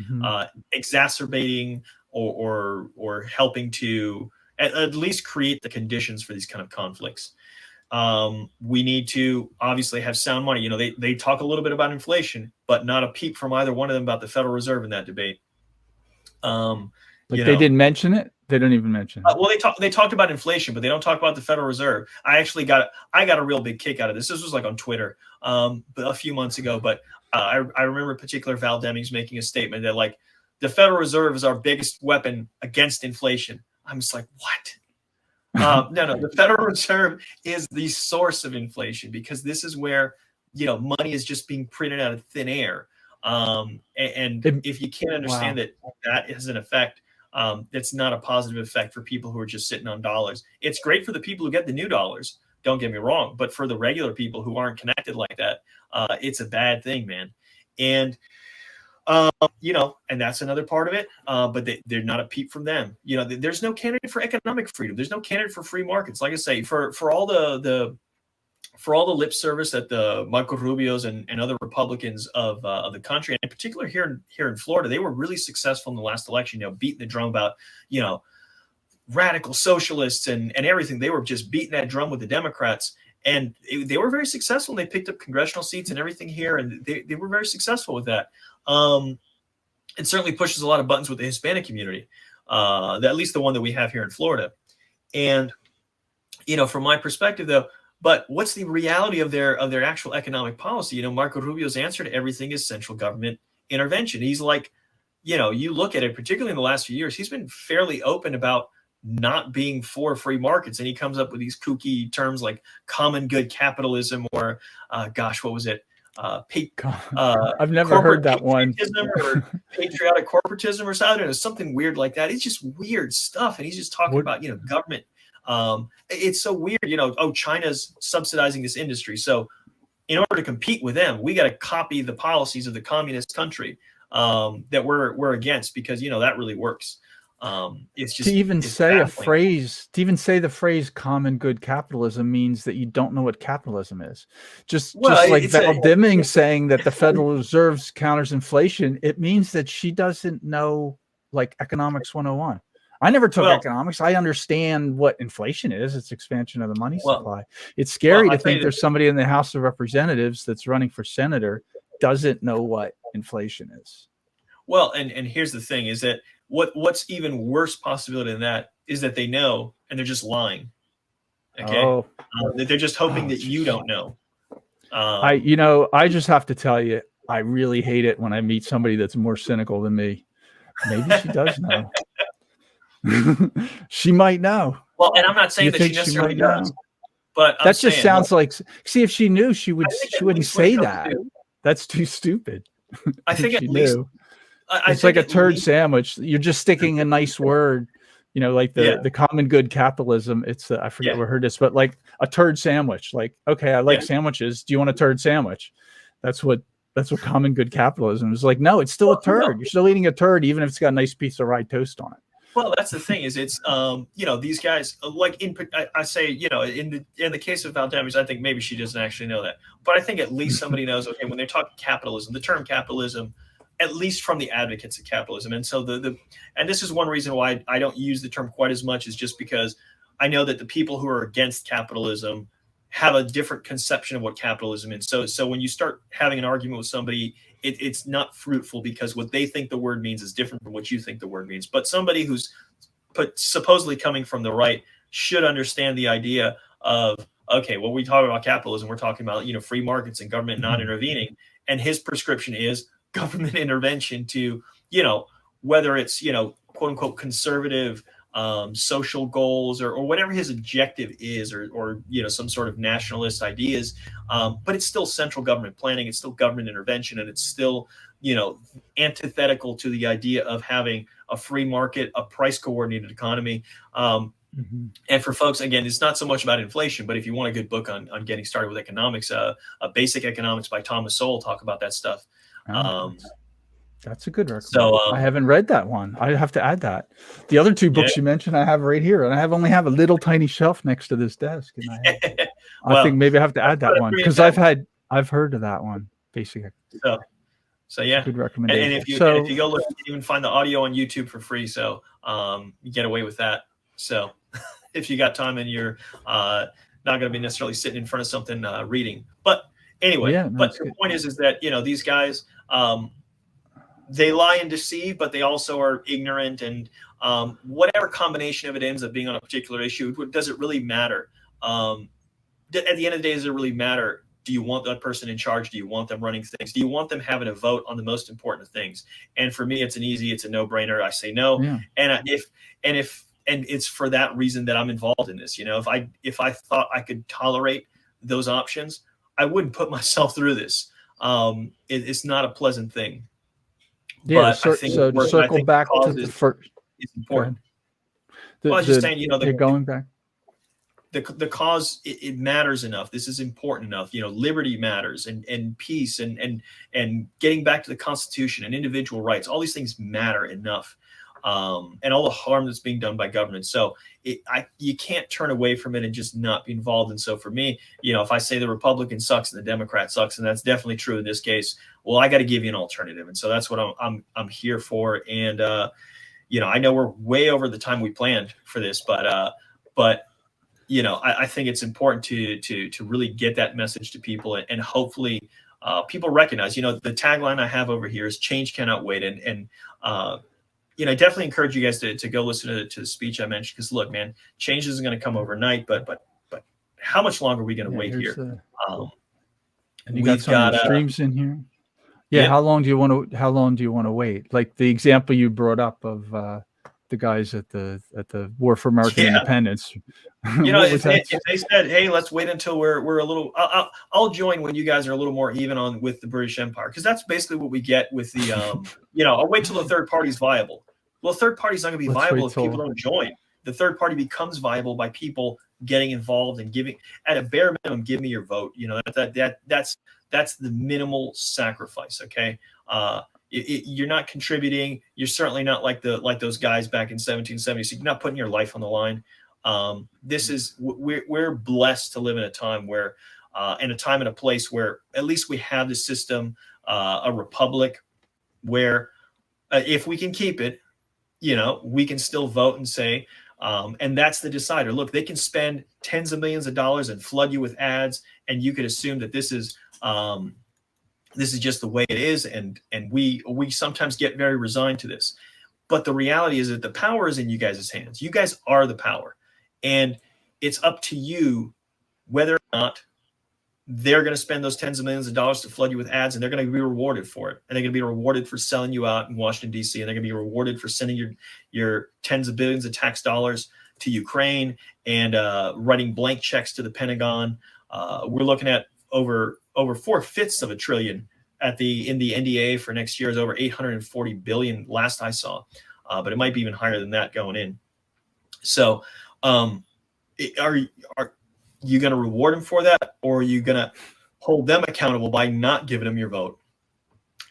S2: exacerbating or helping to at least create the conditions for these kind of conflicts. We need to obviously have sound money. They talk a little bit about inflation, but not a peep from either one of them about the Federal Reserve in that debate.
S1: They didn't mention it. They don't even mention it.
S2: Well, they talked about inflation, but they don't talk about the Federal Reserve. I got a real big kick out of this. This was like on Twitter a few months ago, but I remember in particular Val Demings making a statement that, like, the Federal Reserve is our biggest weapon against inflation. I'm just like, what? No, the Federal Reserve is the source of inflation, because this is where, money is just being printed out of thin air. And if you can't understand that has an effect, it's not a positive effect for people who are just sitting on dollars. It's great for the people who get the new dollars, don't get me wrong, but for the regular people who aren't connected like that, it's a bad thing, man. And and that's another part of it. But they're not a peep from them. There's no candidate for economic freedom. There's no candidate for free markets. Like I say, for all the lip service that the Marco Rubios and other Republicans of the country, and in particular here in Florida, they were really successful in the last election, beating the drum about, radical socialists and everything. They were just beating that drum with the Democrats, and they were very successful. And they picked up congressional seats and everything here, and they were very successful with that. It certainly pushes a lot of buttons with the Hispanic community, at least the one that we have here in Florida. And, from my perspective, though, but what's the reality of their actual economic policy? Marco Rubio's answer to everything is central government intervention. He's like, you look at it, particularly in the last few years, he's been fairly open about not being for free markets. And he comes up with these kooky terms like common good capitalism, or what was it?
S1: I've never heard that one.
S2: Or patriotic corporatism or something. Something weird like that. It's just weird stuff. And he's just talking about, government. It's so weird, China's subsidizing this industry. So in order to compete with them, we got to copy the policies of the communist country that we're against, because, that really works. It's just
S1: to say the phrase common good capitalism means that you don't know what capitalism is. Just like Val Demings saying that the Federal Reserve counters inflation, it means that she doesn't know, like, economics 101. I never took economics. I understand what inflation is. It's expansion of the money supply. It's scary to think there's somebody in the House of Representatives that's running for senator doesn't know what inflation is.
S2: Well, and here's the thing, is that what's even worse possibility than that is that they know and they're just lying. Okay. They're just hoping that you don't know.
S1: I just have to tell you, I really hate it when I meet somebody that's more cynical than me. Maybe she does know. She might know.
S2: Well, and I'm not saying that she necessarily does, but
S1: that just sounds like, see, if she knew, she wouldn't say that. That's too stupid.
S2: I think
S1: She
S2: at least
S1: knew.
S2: I
S1: It's like
S2: think
S1: a
S2: at
S1: turd
S2: least,
S1: sandwich. You're just sticking a nice word, like
S2: yeah,
S1: the common good capitalism. It's I forget
S2: yeah,
S1: where I heard this, but like a turd sandwich. Like, okay, I like
S2: yeah.
S1: sandwiches. Do you want a turd sandwich? That's what common good capitalism is like. No, it's still a
S2: Well,
S1: turd. You're still eating a turd, even if it's got a nice piece of rye toast on it.
S2: well, that's the thing is it's these guys like I say in the case of Valdez, I think maybe she doesn't actually know that, but I think at least somebody knows. Okay, when they're talking capitalism, the term capitalism, at least from the advocates of capitalism, and so and this is one reason why I don't use the term quite as much, is just because I know that the people who are against capitalism have a different conception of what capitalism is. So when you start having an argument with somebody, it's not fruitful, because what they think the word means is different from what you think the word means. But somebody who's supposedly coming from the right should understand the idea of, okay, when we talk about capitalism, we're talking about free markets and government not intervening, and his prescription is government intervention to whether it's quote unquote conservative social goals or whatever his objective is, or some sort of nationalist ideas, but it's still central government planning, it's still government intervention, and it's still antithetical to the idea of having a free market, a price coordinated economy. And for folks, again, it's not so much about inflation, but if you want a good book on getting started with economics, Basic Economics by Thomas Sowell talk about that stuff.
S1: That's a good recommendation.
S2: So
S1: I haven't read that one. I have to add that. The other two books you mentioned, I have right here, and I only have a little tiny shelf next to this desk. And I think maybe I have to add that one, because I've heard of that one. Basically.
S2: So yeah,
S1: good recommendation.
S2: And if you go look, you can even find the audio on YouTube for free. So you get away with that. So if you got time and you're not going to be necessarily sitting in front of something reading, but anyway, but the point is that these guys. They lie and deceive, but they also are ignorant, and whatever combination of it ends up being on a particular issue, does it really matter? At the end of the day, does it really matter? Do you want that person in charge? Do you want them running things? Do you want them having a vote on the most important things? And for me, it's a no-brainer. I say no. Yeah. And it's for that reason that I'm involved in this. If I thought I could tolerate those options, I wouldn't put myself through this. It's not a pleasant thing.
S1: Yeah, so to circle back to the first,
S2: it's important. I was just saying,
S1: going back.
S2: The cause, it matters enough. This is important enough. Liberty matters, and peace, and getting back to the Constitution and individual rights. All these things matter enough, and all the harm that's being done by government. So you can't turn away from it and just not be involved. And so for me, if I say the Republican sucks and the Democrat sucks, and that's definitely true in this case, well, I got to give you an alternative. And so that's what I'm here for. And I know we're way over the time we planned for this, but I think it's important to really get that message to people, and hopefully people recognize. The tagline I have over here is "Change cannot wait," and I definitely encourage you guys to go listen to the speech I mentioned, because look, man, change isn't going to come overnight, but how much longer are we going to wait here?
S1: And you got some streams in here. Yeah. Yep. How long do you want to wait? Like the example you brought up of the guys at the War for American Independence.
S2: If they said, "Hey, let's wait until we're a little," I'll join when you guys are a little more even on with the British Empire, because that's basically what we get with the I'll wait till the third party's viable. Well, the third party's not going to be viable if people don't join. The third party becomes viable by people getting involved and giving, at a bare minimum, give me your vote. That's the minimal sacrifice. Okay. You're not contributing. You're certainly not like those guys back in 1770. You're not putting your life on the line. We're blessed to live in a time where, in a time and a place where at least we have the system, a republic, where if we can keep it, we can still vote and say, and that's the decider. Look, they can spend tens of millions of dollars and flood you with ads, and you could assume that this is just the way it is, and we sometimes get very resigned to this. But the reality is that the power is in you guys' hands. You guys are the power, and it's up to you whether or not they're going to spend those tens of millions of dollars to flood you with ads, and they're going to be rewarded for it. And they're going to be rewarded for selling you out in Washington, D.C., and they're going to be rewarded for sending your tens of billions of tax dollars to Ukraine and writing blank checks to the Pentagon. We're looking at over 4/5 of a trillion in the NDA for next year is over 840 billion last I saw, but it might be even higher than that going in. So are you going to reward them for that, or are you going to hold them accountable by not giving them your vote?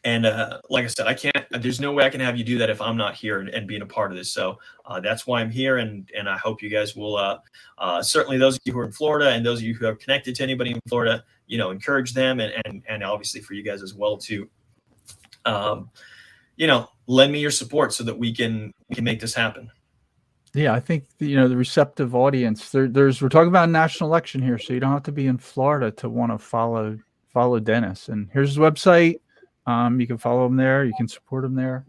S2: And like I said, there's no way I can have you do that if I'm not here and being a part of this. So that's why I'm here. And I hope you guys will, certainly those of you who are in Florida and those of you who are connected to anybody in Florida, encourage them and obviously for you guys as well to, lend me your support so that we can make this happen.
S1: Yeah, I think the receptive audience. We're talking about a national election here, so you don't have to be in Florida to want to follow Dennis. And here's his website. You can follow him there. You can support him there.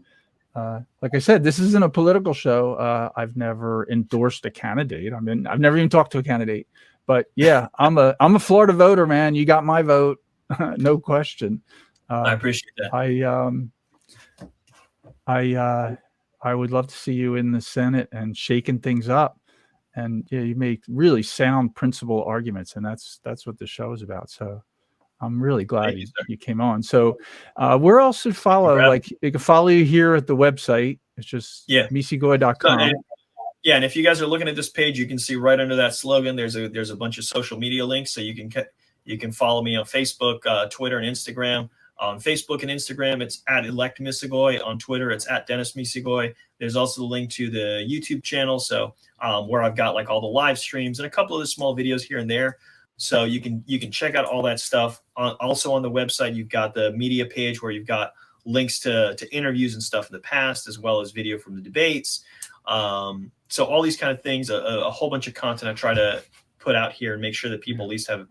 S1: Like I said, this isn't a political show. I've never endorsed a candidate. I've never even talked to a candidate. But yeah, I'm a Florida voter, man. You got my vote, no question.
S2: I appreciate that.
S1: I would love to see you in the Senate and shaking things up. And yeah, you make really sound principle arguments, and that's what the show is about. So I'm really glad you came on. So where else to follow? Like you can follow you here at the website. It's just misigoy.com.
S2: And if you guys are looking at this page, you can see right under that slogan, there's a bunch of social media links. So you can follow me on Facebook, Twitter, and Instagram. On Facebook and Instagram, it's at Elect Misigoy. On Twitter, it's at Dennis Misigoy. There's also the link to the YouTube channel, so where I've got like all the live streams and a couple of the small videos here and there. So you can check out all that stuff. Also on the website, you've got the media page where you've got links to interviews and stuff in the past, as well as video from the debates. So all these kind of things, a whole bunch of content I try to put out here and make sure that people at least have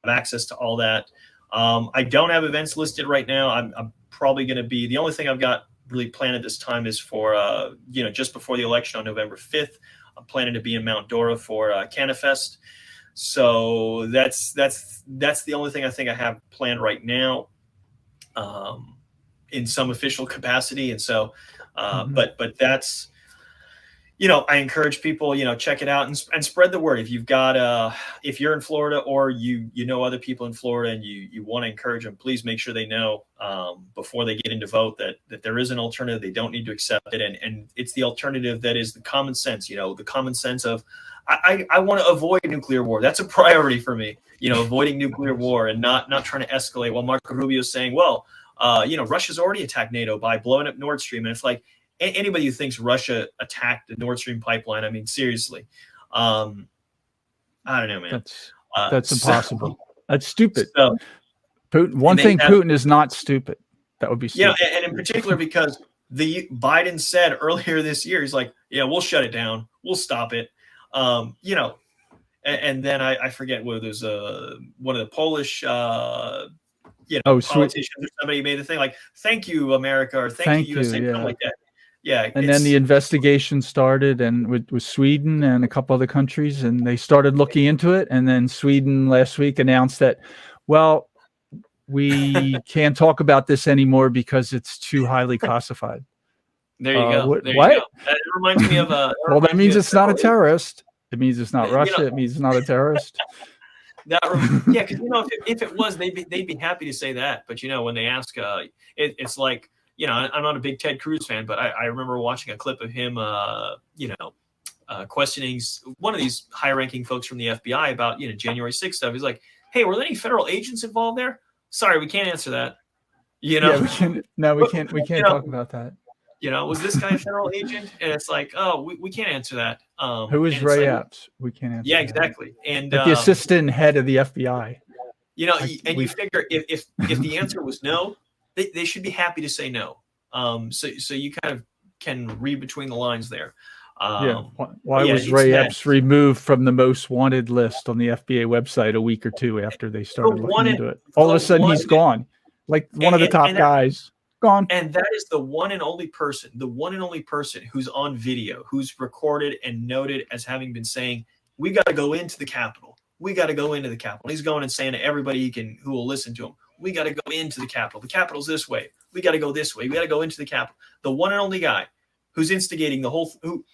S2: access to all that. I don't have events listed right now. I'm probably going to be, the only thing I've got really planned at this time is for, just before the election on November 5th, I'm planning to be in Mount Dora for CannaFest. So that's the only thing I think I have planned right now, in some official capacity. And so, but that's, I encourage people, check it out and spread the word. If you've got, if you're in Florida or you know other people in Florida and you want to encourage them, please make sure they know before they get in to vote that there is an alternative. They don't need to accept it. And it's the alternative that is the common sense, the common sense of, I want to avoid nuclear war. That's a priority for me, avoiding nuclear war and not trying to escalate. While Marco Rubio is saying, well, Russia's already attacked NATO by blowing up Nord Stream. And it's like, anybody who thinks Russia attacked the Nord Stream pipeline, I mean, seriously, I don't know, man.
S1: That's impossible. That's stupid.
S2: So,
S1: Putin is not stupid. That would be stupid.
S2: Yeah, and in particular because Biden said earlier this year, he's like, yeah, we'll shut it down, we'll stop it. And then I forget whether there's one of the Polish politicians or somebody made the thing like, thank you, America, or thank you, USA, something like that. Yeah.
S1: And then the investigation started and with Sweden and a couple other countries, and they started looking into it. And then Sweden last week announced that, well, we can't talk about this anymore because it's too highly classified.
S2: There you go.
S1: What?
S2: You go. It reminds me of
S1: well, that means it's not a terrorist. It means it's not Russia. It means it's not a terrorist.
S2: Because if it was, they'd be happy to say that. But when they ask, it's like, I'm not a big Ted Cruz fan, but I remember watching a clip of him, questioning one of these high-ranking folks from the FBI about January 6th stuff. He's like, "Hey, were there any federal agents involved there? Sorry, we can't answer that."
S1: Yeah, we can't talk about that.
S2: Was this guy a federal agent? And it's like, oh, we can't answer that.
S1: Who is Ray Epps? We can't answer.
S2: Yeah,
S1: that.
S2: Exactly. And
S1: the assistant head of the FBI.
S2: You figure if the answer was no, they should be happy to say no. So you kind of can read between the lines there.
S1: Why was Ray Epps removed from the most wanted list on the FBA website a week or two after they started looking into it? All of a sudden, he's gone. Like one of the top guys. Gone.
S2: And that is the one and only person who's on video, who's recorded and noted as having been saying, we got to go into the Capitol. We got to go into the Capitol. He's going and saying to everybody who will listen to him, we got to go into the Capitol. The Capitol's this way. We got to go this way. We got to go into the Capitol. The one and only guy who's instigating the whole thing,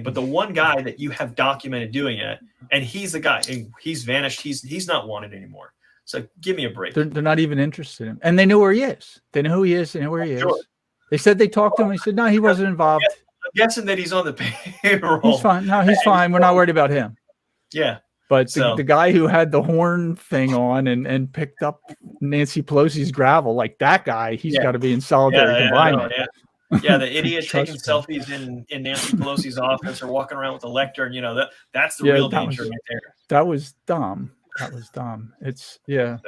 S2: but the one guy that you have documented doing it, and he's the guy, and he's vanished. He's not wanted anymore. So give me a break.
S1: They're not even interested in him. And they know where he is. They know who he is. They know where he
S2: Sure.
S1: is. They said they talked to him. He said, no, he wasn't involved.
S2: I'm guessing that he's on the payroll.
S1: He's fine. No, he's fine. We're not worried about him.
S2: Yeah.
S1: But the guy who had the horn thing on and picked up Nancy Pelosi's gravel, like that guy, he's got to be in solitary confinement.
S2: Yeah, the idiot taking selfies in Nancy Pelosi's office or walking around with a lectern, that's the real danger right there.
S1: That was dumb. It's the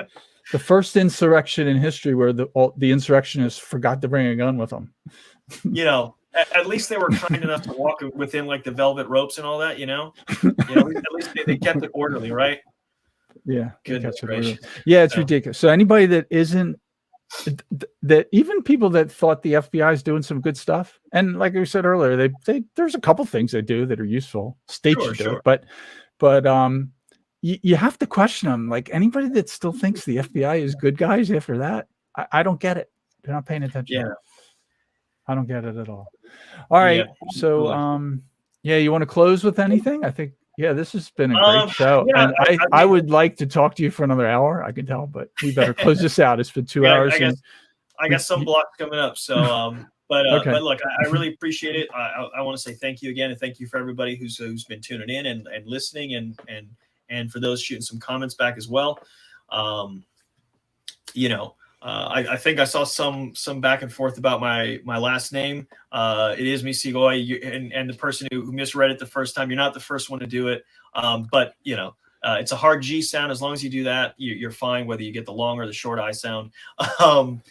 S1: first insurrection in history where the insurrectionists forgot to bring a gun with them.
S2: At least they were kind enough to walk within like the velvet ropes and all that, at least they kept it orderly, right?
S1: Yeah.
S2: Goodness gracious.
S1: Yeah, it's ridiculous. So anybody that isn't, that even people that thought the FBI is doing some good stuff, and like we said earlier, they there's a couple things they do that are useful. States should do it, but you have to question them. Like anybody that still thinks the FBI is good guys after that, I don't get it. They're not paying attention.
S2: Yeah.
S1: I don't get it at all. All right. Yeah. So, you want to close with anything? I think, this has been a great show. And I would like to talk to you for another hour. I can tell, but we better close this out. It's been 2 hours.
S2: I got some blocks coming up. So, but look, I really appreciate it. I want to say thank you again. And thank you for everybody who's been tuning in and listening and for those shooting some comments back as well. I think I saw some back and forth about my last name. It is Misigoy, and the person who misread it the first time, you're not the first one to do it. But it's a hard G sound. As long as you do that, you're fine, whether you get the long or the short I sound. Check out the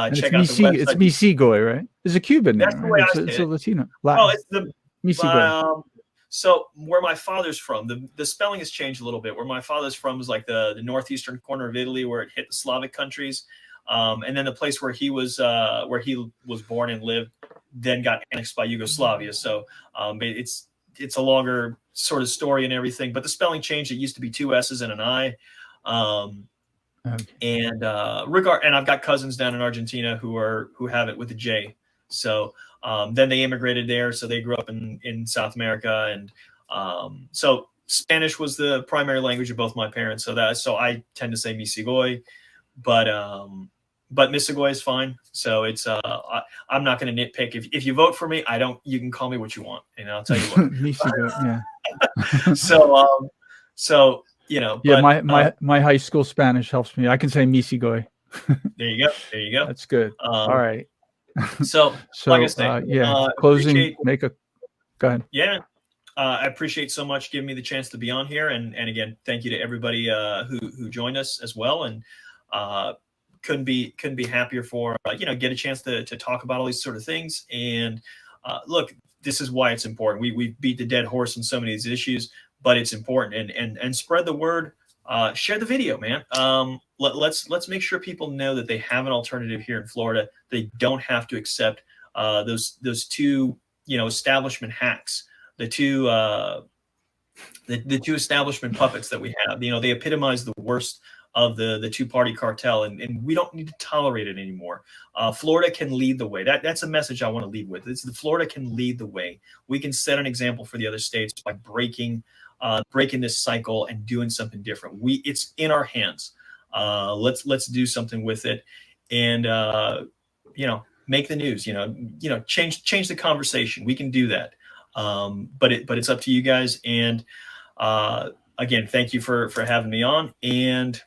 S2: website. It's
S1: Misigoy, right? It's a Cuban name.
S2: That's the way I say
S1: it's a Latino.
S2: Latin. Oh, it's the
S1: Misigoy.
S2: So where my father's from, the spelling has changed a little bit. Where my father's from is like the northeastern corner of Italy, where it hit the Slavic countries. And then the place where he was born and lived then got annexed by Yugoslavia. So it's a longer sort of story and everything. But the spelling changed. It used to be 2 S's and an I. And I've got cousins down in Argentina who have it with a J. So then they immigrated there. So they grew up in South America, and so Spanish was the primary language of both my parents. So I tend to say Misigoy, but Misigoy is fine. So it's I'm not going to nitpick. If you vote for me, you can call me what you want, and I'll tell you what.
S1: Misigoy,
S2: yeah. So
S1: my high school Spanish helps me. I can say Misigoy.
S2: There you go.
S1: That's good. All right.
S2: So like I said,
S1: closing. Go ahead.
S2: Yeah. I appreciate so much giving me the chance to be on here, and again, thank you to everybody who joined us as well, and couldn't be happier for get a chance to talk about all these sort of things. And look, this is why it's important. We beat the dead horse on so many of these issues, but it's important, and spread the word. Share the video, man. Let's make sure people know that they have an alternative here in Florida. They don't have to accept those two establishment hacks. The two establishment puppets that we have, they epitomize the worst of the two-party cartel, and we don't need to tolerate it anymore. Florida can lead the way. That's a message I want to lead with. Florida can lead the way. We can set an example for the other states by breaking this cycle and doing something different. It's in our hands. Let's do something with it, and make the news. Change the conversation. We can do that. But it's up to you guys. And again, thank you for having me on. And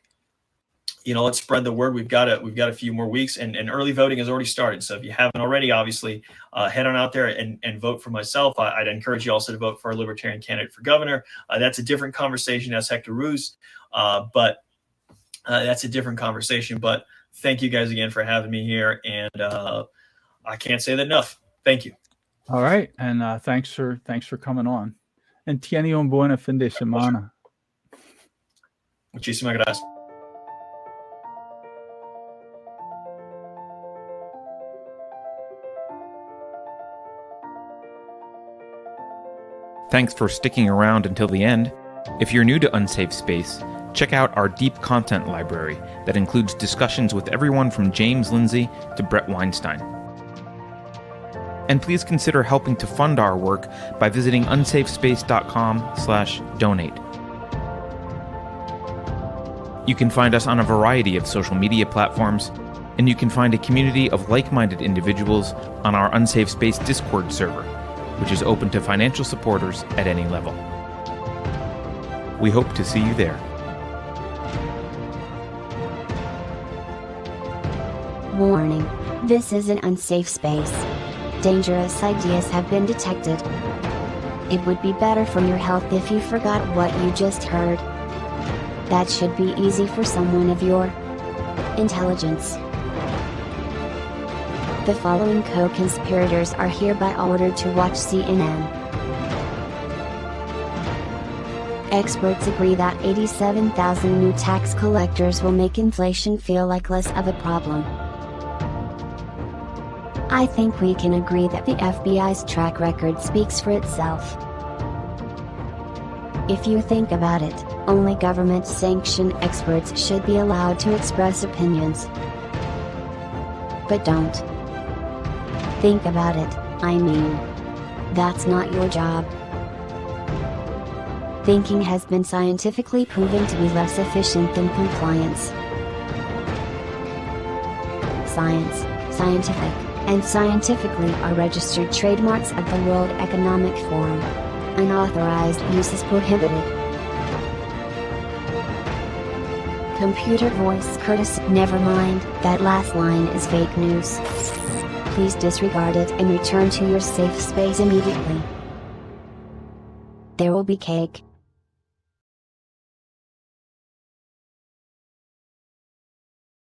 S2: let's spread the word. We've got a few more weeks, and early voting has already started. So if you haven't already, obviously, head on out there and vote for myself. I'd encourage you also to vote for a Libertarian candidate for governor. That's a different conversation. That's Hector Ruz, but that's a different conversation. But thank you guys again for having me here, and I can't say that enough. Thank you.
S1: All right, and thanks for coming on. And tieni un buon fin de semana.
S2: Muchísimas gracias.
S4: Thanks for sticking around until the end. If you're new to Unsafe Space, check out our deep content library that includes discussions with everyone from James Lindsay to Brett Weinstein. And please consider helping to fund our work by visiting unsafespace.com/donate. You can find us on a variety of social media platforms, and you can find a community of like-minded individuals on our Unsafe Space Discord server, which is open to financial supporters at any level. We hope to see you there.
S5: Warning. This is an unsafe space. Dangerous ideas have been detected. It would be better for your health if you forgot what you just heard. That should be easy for someone of your intelligence. The following co-conspirators are hereby ordered to watch CNN. Experts agree that 87,000 new tax collectors will make inflation feel like less of a problem. I think we can agree that the FBI's track record speaks for itself. If you think about it, only government-sanctioned experts should be allowed to express opinions. But don't. Think about it, I mean. That's not your job. Thinking has been scientifically proven to be less efficient than compliance. Science, scientific, and scientifically are registered trademarks of the World Economic Forum. Unauthorized use is prohibited. Computer voice courtesy. Never mind, that last line is fake news. Please disregard it and return to your safe space immediately. There will be cake.